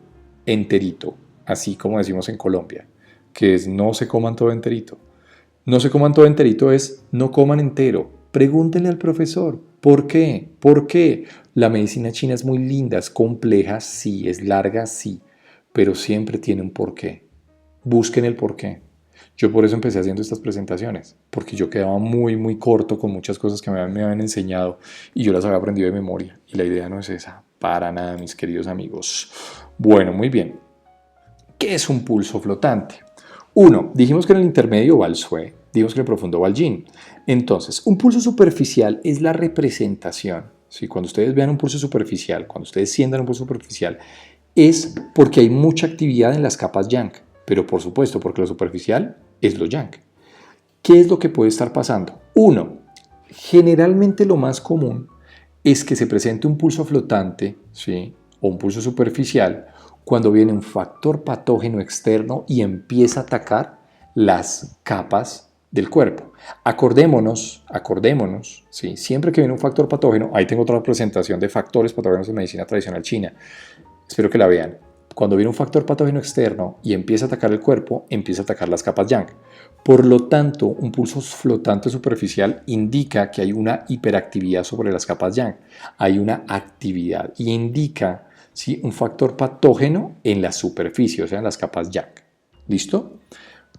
enterito, así como decimos en Colombia, que es no se coman todo enterito. No se coman todo enterito es no coman entero. Pregúntenle al profesor, ¿por qué? ¿Por qué? La medicina china es muy linda, es compleja, sí, es larga, sí, pero siempre tiene un porqué. Busquen el porqué. Yo por eso empecé haciendo estas presentaciones, porque yo quedaba muy corto con muchas cosas que me habían enseñado y yo las había aprendido de memoria. Y la idea no es esa, para nada, mis queridos amigos. Bueno, muy bien. ¿Qué es un pulso flotante? Uno, dijimos que en el intermedio va el sue, dijimos que en el profundo va el yin. Entonces, un pulso superficial es la representación. ¿Sí? Cuando ustedes vean un pulso superficial, cuando ustedes sientan un pulso superficial, es porque hay mucha actividad en las capas yang, pero por supuesto porque lo superficial es lo yang. ¿Qué es lo que puede estar pasando? Uno, generalmente lo más común es que se presente un pulso flotante, ¿sí? O un pulso superficial cuando viene un factor patógeno externo y empieza a atacar las capas del cuerpo. Acordémonos, ¿sí? Siempre que viene un factor patógeno, ahí tengo otra presentación de factores patógenos en medicina tradicional china, espero que la vean. Cuando viene un factor patógeno externo y empieza a atacar el cuerpo, empieza a atacar las capas yang. Por lo tanto, un pulso flotante superficial indica que hay una hiperactividad sobre las capas yang. Hay una actividad y indica, ¿sí?, un factor patógeno en la superficie, o sea, en las capas yang. ¿Listo?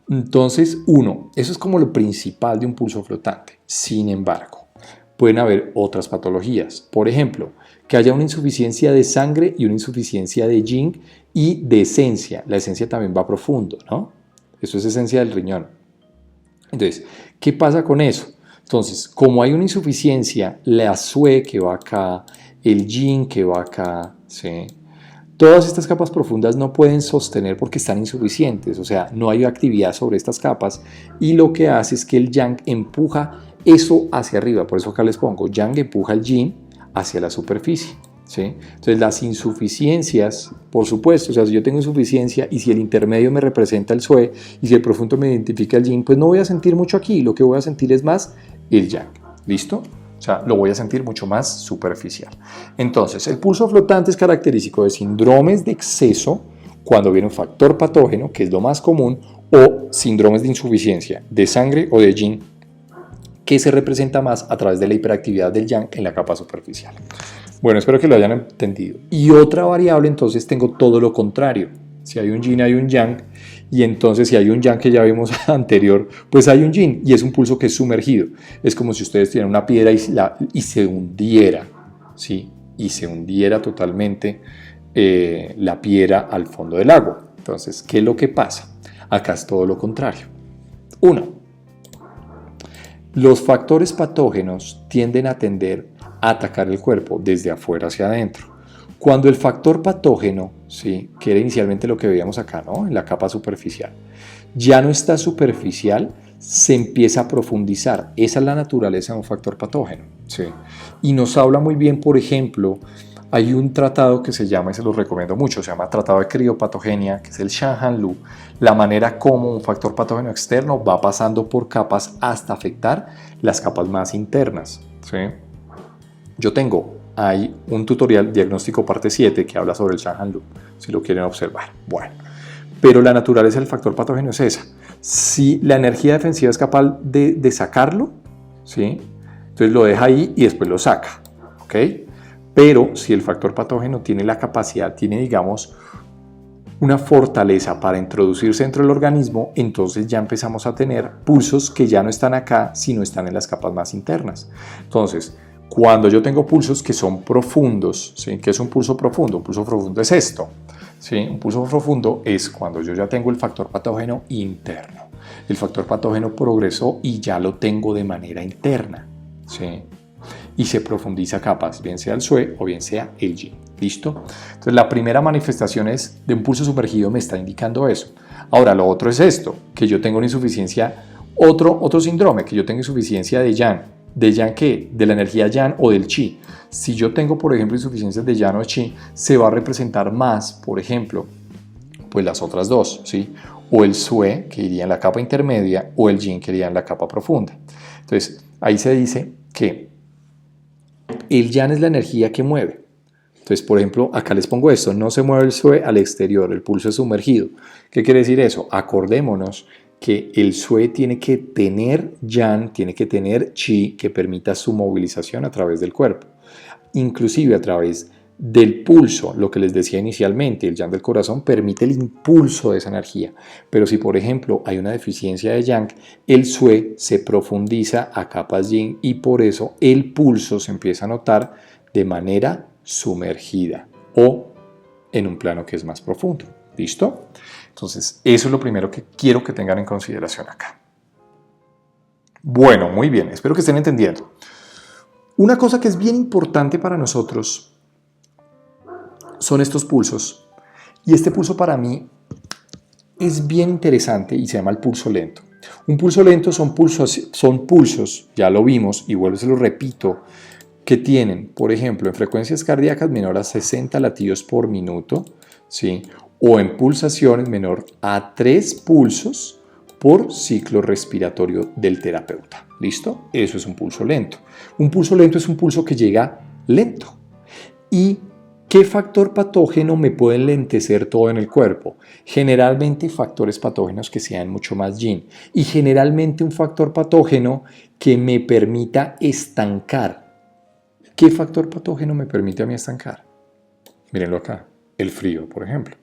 Entonces, uno, eso es como lo principal de un pulso flotante. Sin embargo, pueden haber otras patologías. Por ejemplo, que haya una insuficiencia de sangre y una insuficiencia de yin y de esencia. La esencia también va profundo, ¿no? Eso es esencia del riñón. Entonces, ¿qué pasa con eso? Entonces, como hay una insuficiencia, la sue que va acá, el yin que va acá, ¿sí?, todas estas capas profundas no pueden sostener porque están insuficientes, o sea, no hay actividad sobre estas capas y lo que hace es que el yang empuja eso hacia arriba. Por eso acá les pongo, yang empuja el yin hacia la superficie, ¿sí? Entonces las insuficiencias, por supuesto, o sea, si yo tengo insuficiencia y si el intermedio me representa el sue y si el profundo me identifica el yin, pues no voy a sentir mucho aquí, lo que voy a sentir es más el yang. ¿Listo? O sea, lo voy a sentir mucho más superficial. Entonces, el pulso flotante es característico de síndromes de exceso cuando viene un factor patógeno, que es lo más común, o síndromes de insuficiencia de sangre o de yin, que se representa más a través de la hiperactividad del yang en la capa superficial. Bueno, espero que lo hayan entendido. Y otra variable, entonces, tengo todo lo contrario. Si hay un yin, hay un yang, y entonces si hay un yang que ya vimos anterior, pues hay un yin, y es un pulso que es sumergido. Es como si ustedes tuvieran una piedra y se hundiera, ¿sí? Y se hundiera totalmente la piedra al fondo del agua. Entonces, ¿qué es lo que pasa? Acá es todo lo contrario. Uno, los factores patógenos tienden a tender a atacar el cuerpo desde afuera hacia adentro. Cuando el factor patógeno, ¿sí?, que era inicialmente lo que veíamos acá, ¿no?, en la capa superficial, ya no está superficial, se empieza a profundizar. Esa es la naturaleza de un factor patógeno, ¿sí? Y nos habla muy bien, por ejemplo, hay un tratado que se llama, y se los recomiendo mucho, se llama Tratado de Criopatogenia, que es el Shan Han Lu, la manera como un factor patógeno externo va pasando por capas hasta afectar las capas más internas, ¿sí? Hay un tutorial diagnóstico parte 7 que habla sobre el Shan Han Lu, si lo quieren observar. Bueno, pero la naturaleza del factor patógeno es esa. Si la energía defensiva es capaz de sacarlo, ¿sí?, entonces lo deja ahí y después lo saca, ¿ok? Pero si el factor patógeno tiene la capacidad, tiene, digamos, una fortaleza para introducirse dentro del organismo, entonces ya empezamos a tener pulsos que ya no están acá, sino están en las capas más internas. Entonces, cuando yo tengo pulsos que son profundos, ¿sí?, ¿qué es un pulso profundo? Un pulso profundo es esto, ¿sí? Un pulso profundo es cuando yo ya tengo el factor patógeno interno. El factor patógeno progresó y ya lo tengo de manera interna, ¿sí?, y se profundiza capas, bien sea el sue o bien sea el yin. ¿Listo? Entonces la primera manifestación es de un pulso sumergido, me está indicando eso. Ahora lo otro es esto, que yo tengo una insuficiencia, otro síndrome, que yo tengo insuficiencia de yang. ¿De yang qué? De la energía yang o del chi. Si yo tengo, por ejemplo, insuficiencias de yang o de chi, se va a representar más, por ejemplo, pues las otras dos, ¿sí? O el Sue, que iría en la capa intermedia, o el Yin, que iría en la capa profunda. Entonces, ahí se dice que el Yang es la energía que mueve. Entonces, por ejemplo, acá les pongo esto, no se mueve el Sue al exterior, el pulso es sumergido. ¿Qué quiere decir eso? Acordémonos que el Sue tiene que tener Yang, tiene que tener Chi que permita su movilización a través del cuerpo, inclusive a través del pulso, lo que les decía inicialmente, el Yang del corazón permite el impulso de esa energía, pero si por ejemplo hay una deficiencia de Yang, el Sue se profundiza a capas Yin y por eso el pulso se empieza a notar de manera sumergida o en un plano que es más profundo. ¿Listo? Entonces, eso es lo primero que quiero que tengan en consideración acá. Bueno, muy bien, espero que estén entendiendo. Una cosa que es bien importante para nosotros son estos pulsos. Y este pulso para mí es bien interesante y se llama el pulso lento. Un pulso lento son pulsos, ya lo vimos y vuelvo se lo repito, que tienen, por ejemplo, en frecuencias cardíacas menor a 60 latidos por minuto, ¿sí? O en pulsaciones menor a 3 pulsos por ciclo respiratorio del terapeuta. ¿Listo? Eso es un pulso lento. Un pulso lento es un pulso que llega lento. ¿Y qué factor patógeno me puede enlentecer todo en el cuerpo? Generalmente factores patógenos que sean mucho más yin y generalmente un factor patógeno que me permita estancar. ¿Qué factor patógeno me permite a mí estancar? Mírenlo acá, el frío, por ejemplo.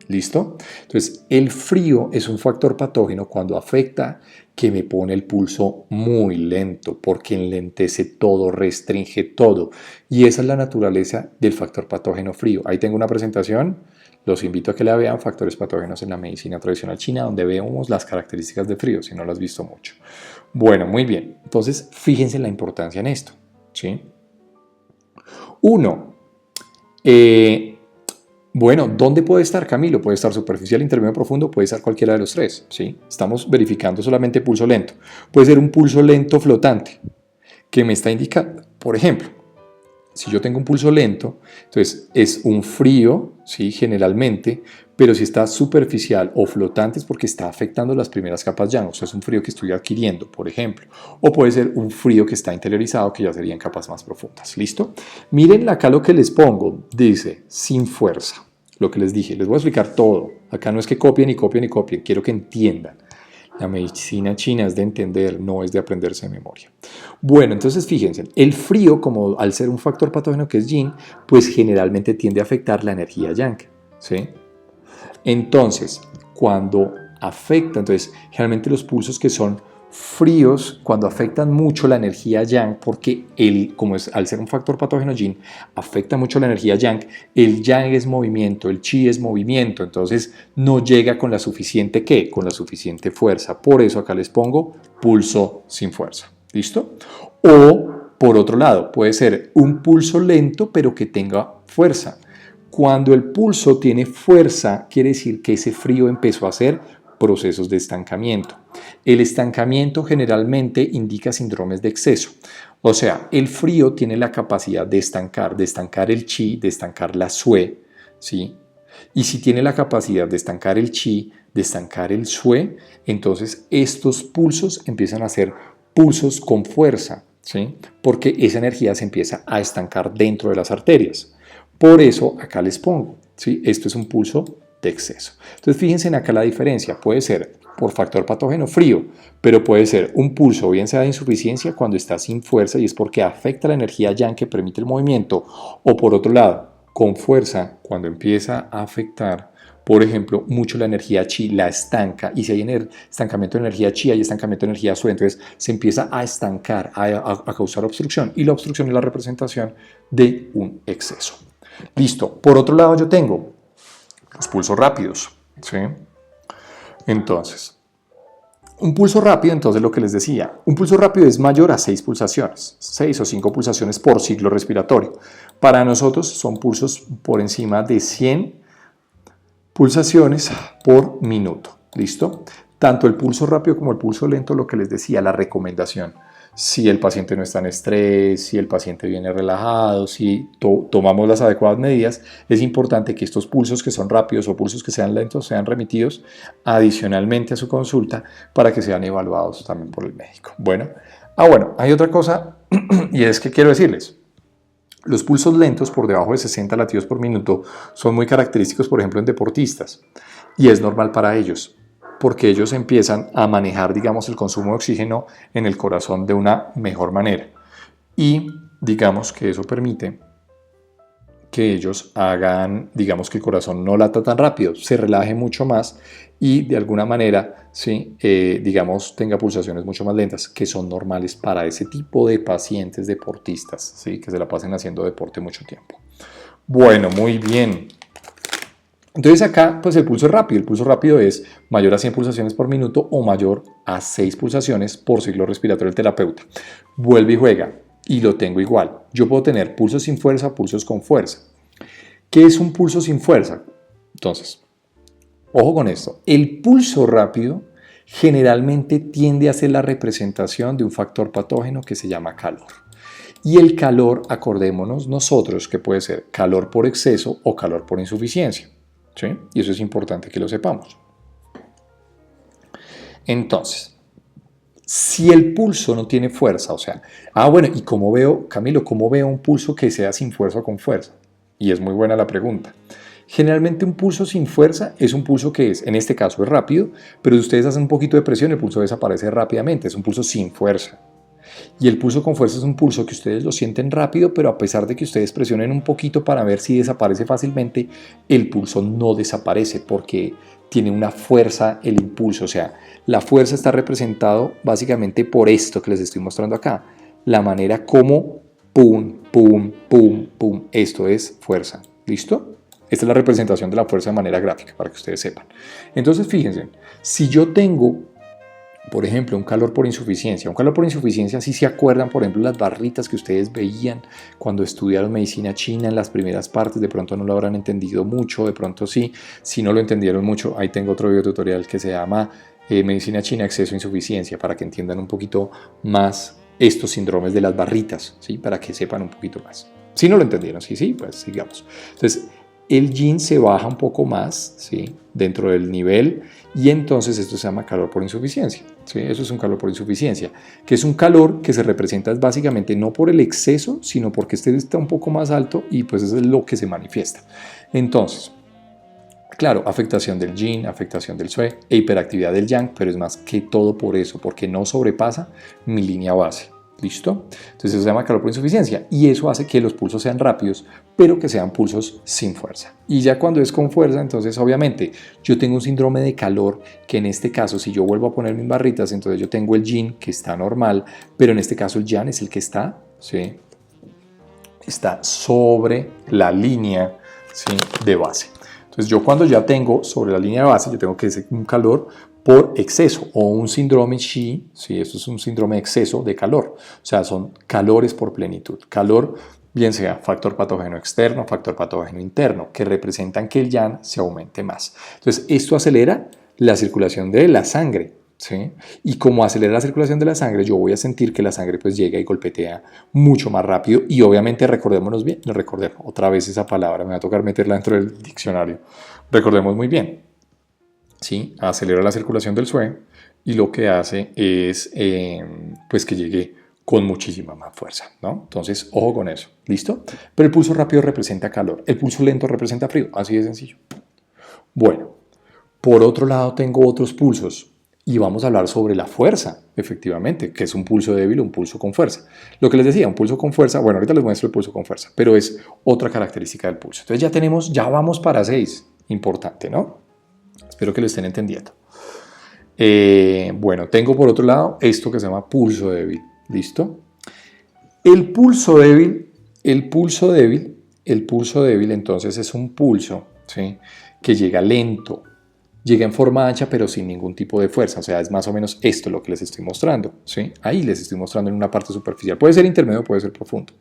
¿Listo? Entonces, el frío es un factor patógeno cuando afecta que me pone el pulso muy lento, porque enlentece todo, restringe todo. Y esa es la naturaleza del factor patógeno frío. Ahí tengo una presentación. Los invito a que la vean, factores patógenos en la medicina tradicional china, donde vemos las características de frío, si no lo has visto mucho. Bueno, muy bien. Entonces, fíjense la importancia en esto. ¿Sí? Uno, bueno, ¿dónde puede estar, Camilo? Puede estar superficial, intermedio, profundo, puede estar cualquiera de los tres, ¿sí? Estamos verificando solamente pulso lento. Puede ser un pulso lento flotante, que me está indicando, por ejemplo, si yo tengo un pulso lento, entonces es un frío, ¿sí? Generalmente, pero si está superficial o flotante es porque está afectando las primeras capas Yang, o sea, es un frío que estoy adquiriendo, por ejemplo. O puede ser un frío que está interiorizado, que ya serían capas más profundas, ¿listo? Miren acá lo que les pongo, dice, sin fuerza. Lo que les dije, les voy a explicar todo. Acá no es que copien y copien y copien, quiero que entiendan. La medicina china es de entender, no es de aprenderse de memoria. Bueno, entonces fíjense, el frío, como al ser un factor patógeno que es yin, pues generalmente tiende a afectar la energía yang, ¿sí? Entonces, cuando afecta, entonces generalmente los pulsos que son fríos, cuando afectan mucho la energía yang, porque como es, al ser un factor patógeno yin, afecta mucho la energía yang, el yang es movimiento, el chi es movimiento, entonces no llega con la suficiente ¿qué? Con la suficiente fuerza. Por eso acá les pongo pulso sin fuerza. ¿Listo? O, por otro lado, puede ser un pulso lento, pero que tenga fuerza. Cuando el pulso tiene fuerza, quiere decir que ese frío empezó a hacer procesos de estancamiento. El estancamiento generalmente indica síndromes de exceso. O sea, el frío tiene la capacidad de estancar el chi, de estancar la sue, ¿sí? Y si tiene la capacidad de estancar el chi, de estancar el sue, entonces estos pulsos empiezan a ser pulsos con fuerza, ¿sí? Porque esa energía se empieza a estancar dentro de las arterias. Por eso acá les pongo, ¿sí? Esto es un pulso de exceso. Entonces fíjense en acá la diferencia, puede ser por factor patógeno frío, pero puede ser un pulso bien sea de insuficiencia cuando está sin fuerza y es porque afecta la energía yang que permite el movimiento, o por otro lado, con fuerza cuando empieza a afectar, por ejemplo, mucho la energía chi, la estanca, y si hay estancamiento de energía chi, hay estancamiento de energía sue, entonces se empieza a estancar, a causar obstrucción, y la obstrucción es la representación de un exceso. Listo. Por otro lado yo tengo los pulsos rápidos, ¿sí? Entonces, un pulso rápido, entonces lo que les decía, un pulso rápido es mayor a 6 pulsaciones, 6 o 5 pulsaciones por ciclo respiratorio. Para nosotros son pulsos por encima de 100 pulsaciones por minuto, ¿listo? Tanto el pulso rápido como el pulso lento, lo que les decía, la recomendación. si el paciente no está en estrés, si el paciente viene relajado, si tomamos las adecuadas medidas, es importante que estos pulsos que son rápidos o pulsos que sean lentos sean remitidos adicionalmente a su consulta para que sean evaluados también por el médico. Bueno, hay otra cosa y es que quiero decirles, los pulsos lentos por debajo de 60 latidos por minuto son muy característicos, por ejemplo, en deportistas y es normal para ellos, porque ellos empiezan a manejar, digamos, el consumo de oxígeno en el corazón de una mejor manera. Y digamos que eso permite que ellos hagan, digamos, que el corazón no lata tan rápido, se relaje mucho más y de alguna manera, ¿sí? Digamos, tenga pulsaciones mucho más lentas, que son normales para ese tipo de pacientes deportistas, ¿sí? Que se la pasen haciendo deporte mucho tiempo. Bueno, muy bien. Entonces acá pues el pulso rápido es mayor a 100 pulsaciones por minuto o mayor a 6 pulsaciones por ciclo respiratorio del terapeuta. Vuelve y juega y lo tengo igual. Yo puedo tener pulsos sin fuerza, pulsos con fuerza. ¿Qué es un pulso sin fuerza? Entonces, ojo con esto, el pulso rápido generalmente tiende a ser la representación de un factor patógeno que se llama calor. Y el calor, acordémonos nosotros que puede ser calor por exceso o calor por insuficiencia. ¿Sí? Y eso es importante que lo sepamos. Entonces, si el pulso no tiene fuerza, o sea, ¿y cómo veo, Camilo, cómo veo un pulso que sea sin fuerza o con fuerza? Y es muy buena la pregunta. Generalmente un pulso sin fuerza es un pulso que en este caso es rápido, pero si ustedes hacen un poquito de presión, el pulso desaparece rápidamente, es un pulso sin fuerza. Y el pulso con fuerza es un pulso que ustedes lo sienten rápido, pero a pesar de que ustedes presionen un poquito para ver si desaparece fácilmente, el pulso no desaparece porque tiene una fuerza el impulso. O sea, la fuerza está representado básicamente por esto que les estoy mostrando acá. La manera como pum, pum, pum, pum. Esto es fuerza. ¿Listo? Esta es la representación de la fuerza de manera gráfica para que ustedes sepan. Entonces, fíjense, si yo tengo por ejemplo, un calor por insuficiencia. Un calor por insuficiencia, si se acuerdan, por ejemplo, las barritas que ustedes veían cuando estudiaron medicina china en las primeras partes, de pronto no lo habrán entendido mucho, de pronto sí. Si no lo entendieron mucho, ahí tengo otro video tutorial que se llama Medicina china, exceso e insuficiencia, para que entiendan un poquito más estos síndromes de las barritas, ¿sí? Para que sepan un poquito más. Si no lo entendieron, sí, pues sigamos. Entonces, el yin se baja un poco más, ¿sí? Dentro del nivel y entonces esto se llama calor por insuficiencia, ¿sí? Eso es un calor por insuficiencia, que es un calor que se representa básicamente no por el exceso, sino porque este está un poco más alto y pues eso es lo que se manifiesta. Entonces, claro, afectación del yin, afectación del sui e hiperactividad del yang, pero es más que todo por eso, porque no sobrepasa mi línea base. ¿Listo? Entonces eso se llama calor por insuficiencia y eso hace que los pulsos sean rápidos, pero que sean pulsos sin fuerza. Y ya cuando es con fuerza, entonces obviamente yo tengo un síndrome de calor que en este caso, si yo vuelvo a poner mis barritas, entonces yo tengo el yin que está normal, pero en este caso el yang es el que está, ¿sí? Está sobre la línea, ¿sí? De base. Entonces yo cuando ya tengo sobre la línea de base, yo tengo que ser un calor por exceso o un síndrome Shi, ¿sí? Esto es un síndrome de exceso de calor, o sea, son calores por plenitud, calor bien sea factor patógeno externo, factor patógeno interno, que representan que el yang se aumente más. Entonces, esto acelera la circulación de la sangre, ¿sí? Y como acelera la circulación de la sangre, yo voy a sentir que la sangre pues llega y golpetea mucho más rápido y obviamente recordémonos bien, recordemos otra vez esa palabra, me va a tocar meterla dentro del diccionario, recordemos muy bien. ¿Sí? Acelera la circulación del sui y lo que hace es pues que llegue con muchísima más fuerza, ¿no? Entonces, ojo con eso, ¿listo? Pero el pulso rápido representa calor, el pulso lento representa frío, así de sencillo. Bueno, por otro lado tengo otros pulsos y vamos a hablar sobre la fuerza, efectivamente, que es un pulso débil o un pulso con fuerza. Lo que les decía, un pulso con fuerza, bueno, ahorita les muestro el pulso con fuerza, pero es otra característica del pulso. Entonces ya vamos para 6, importante, ¿no? Espero que lo estén entendiendo. Bueno, tengo por otro lado esto que se llama pulso débil. ¿Listo? El pulso débil entonces es un pulso, ¿sí? Que llega lento, llega en forma ancha pero sin ningún tipo de fuerza. O sea, es más o menos esto lo que les estoy mostrando, ¿sí? Ahí les estoy mostrando en una parte superficial. Puede ser intermedio, puede ser profundo.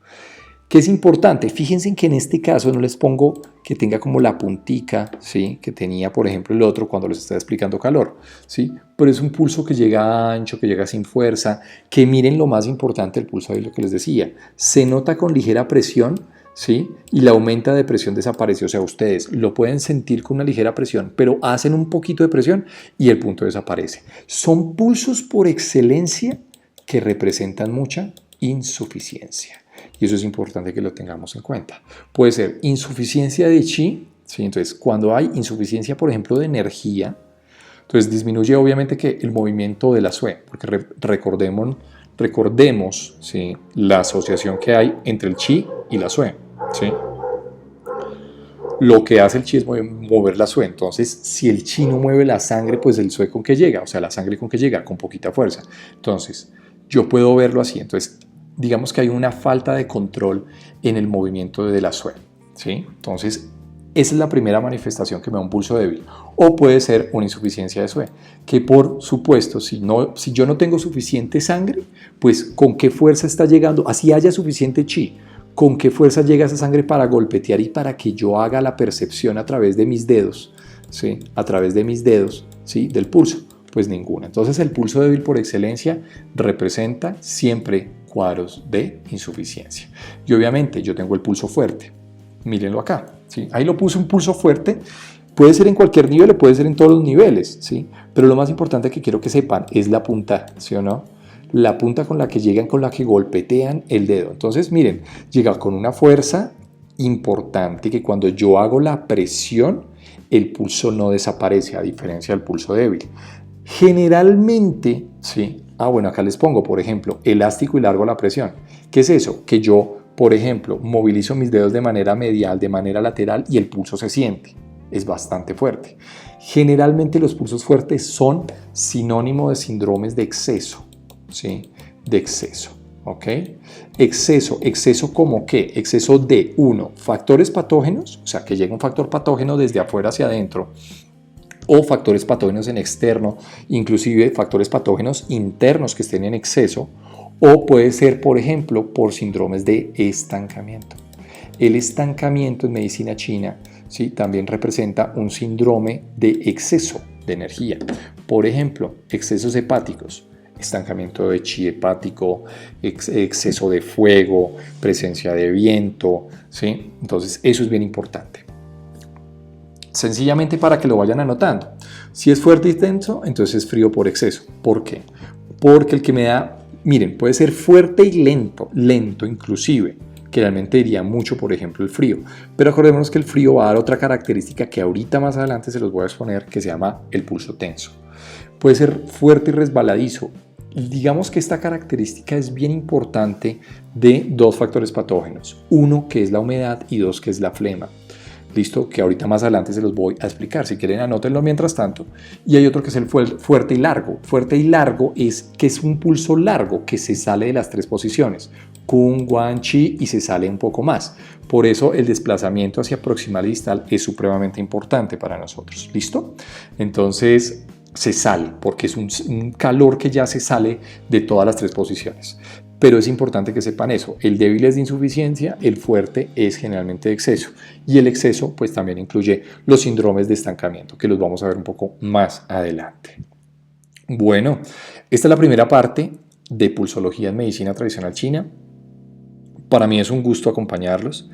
¿Qué es importante? Fíjense en que en este caso no les pongo que tenga como la puntica, ¿sí? Que tenía, por ejemplo, el otro cuando les estaba explicando calor, ¿sí? Pero es un pulso que llega ancho, que llega sin fuerza, que miren lo más importante del pulso, es lo que les decía. Se nota con ligera presión, ¿sí? Y la aumenta de presión desaparece. O sea, ustedes lo pueden sentir con una ligera presión, pero hacen un poquito de presión y el punto desaparece. Son pulsos por excelencia que representan mucha insuficiencia. Y eso es importante que lo tengamos en cuenta. Puede ser insuficiencia de chi, ¿sí? Entonces cuando hay insuficiencia, por ejemplo, de energía, entonces disminuye obviamente que el movimiento de la sue, porque recordemos, ¿sí? La asociación que hay entre el chi y la sue, ¿sí? Lo que hace el chi es mover la sue. Entonces, si el chi no mueve la sangre, pues el sue con qué llega, o sea, la sangre con qué llega, con poquita fuerza. Entonces, yo puedo verlo así. Entonces, digamos que hay una falta de control en el movimiento de la sue, ¿sí? Entonces, esa es la primera manifestación que me da un pulso débil. O puede ser una insuficiencia de sue, que por supuesto, si yo no tengo suficiente sangre, pues con qué fuerza está llegando, así haya suficiente chi, con qué fuerza llega esa sangre para golpetear y para que yo haga la percepción a través de mis dedos, ¿sí? A través de mis dedos, ¿sí? Del pulso, pues ninguna. Entonces el pulso débil por excelencia representa siempre cuadros de insuficiencia. Y obviamente yo tengo el pulso fuerte, mírenlo acá, ¿sí? Ahí lo puse un pulso fuerte, puede ser en cualquier nivel, puede ser en todos los niveles, ¿sí? Pero lo más importante que quiero que sepan es la punta, ¿sí o no? La punta con la que llegan, con la que golpetean el dedo. Entonces miren, llega con una fuerza importante que cuando yo hago la presión, el pulso no desaparece, a diferencia del pulso débil. Generalmente, ¿sí? Bueno, acá les pongo, por ejemplo, elástico y largo la presión. ¿Qué es eso? Que yo, por ejemplo, movilizo mis dedos de manera medial, de manera lateral y el pulso se siente. Es bastante fuerte. Generalmente los pulsos fuertes son sinónimo de síndromes de exceso, ¿sí? De exceso, ¿ok? Exceso ¿como qué? Exceso de, uno, factores patógenos, o sea, que llega un factor patógeno desde afuera hacia adentro, o factores patógenos en externo, inclusive factores patógenos internos que estén en exceso, o puede ser, por ejemplo, por síndromes de estancamiento. El estancamiento en medicina china, ¿sí? También representa un síndrome de exceso de energía. Por ejemplo, excesos hepáticos, estancamiento de chi hepático, exceso de fuego, presencia de viento, ¿sí? Entonces eso es bien importante. Sencillamente para que lo vayan anotando. Si es fuerte y tenso, entonces es frío por exceso. ¿Por qué? Porque el que me da, miren, puede ser fuerte y lento inclusive, que realmente diría mucho, por ejemplo, el frío. Pero acordémonos que el frío va a dar otra característica que ahorita más adelante se los voy a exponer, que se llama el pulso tenso. Puede ser fuerte y resbaladizo. Digamos que esta característica es bien importante de dos factores patógenos. Uno, que es la humedad, y dos, que es la flema. Listo, que ahorita más adelante se los voy a explicar. Si quieren, anótenlo mientras tanto. Y hay otro que es el fuerte y largo. Fuerte y largo es que es un pulso largo que se sale de las tres posiciones. Kun, Wan, Chi, y se sale un poco más. Por eso el desplazamiento hacia proximal y distal es supremamente importante para nosotros. ¿Listo? Entonces se sale porque es un calor que ya se sale de todas las tres posiciones. Pero es importante que sepan eso. El débil es de insuficiencia, el fuerte es generalmente de exceso. Y el exceso pues también incluye los síndromes de estancamiento, que los vamos a ver un poco más adelante. Bueno, esta es la primera parte de pulsología en medicina tradicional china. Para mí es un gusto acompañarlos.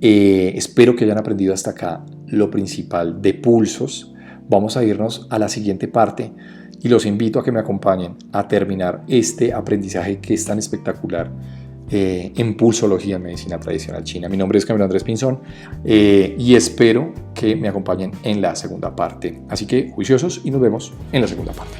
Espero que hayan aprendido hasta acá lo principal de pulsos. Vamos a irnos a la siguiente parte y los invito a que me acompañen a terminar este aprendizaje que es tan espectacular en pulsología en medicina tradicional china. Mi nombre es Camilo Andrés Pinzón y espero que me acompañen en la segunda parte. Así que juiciosos y nos vemos en la segunda parte.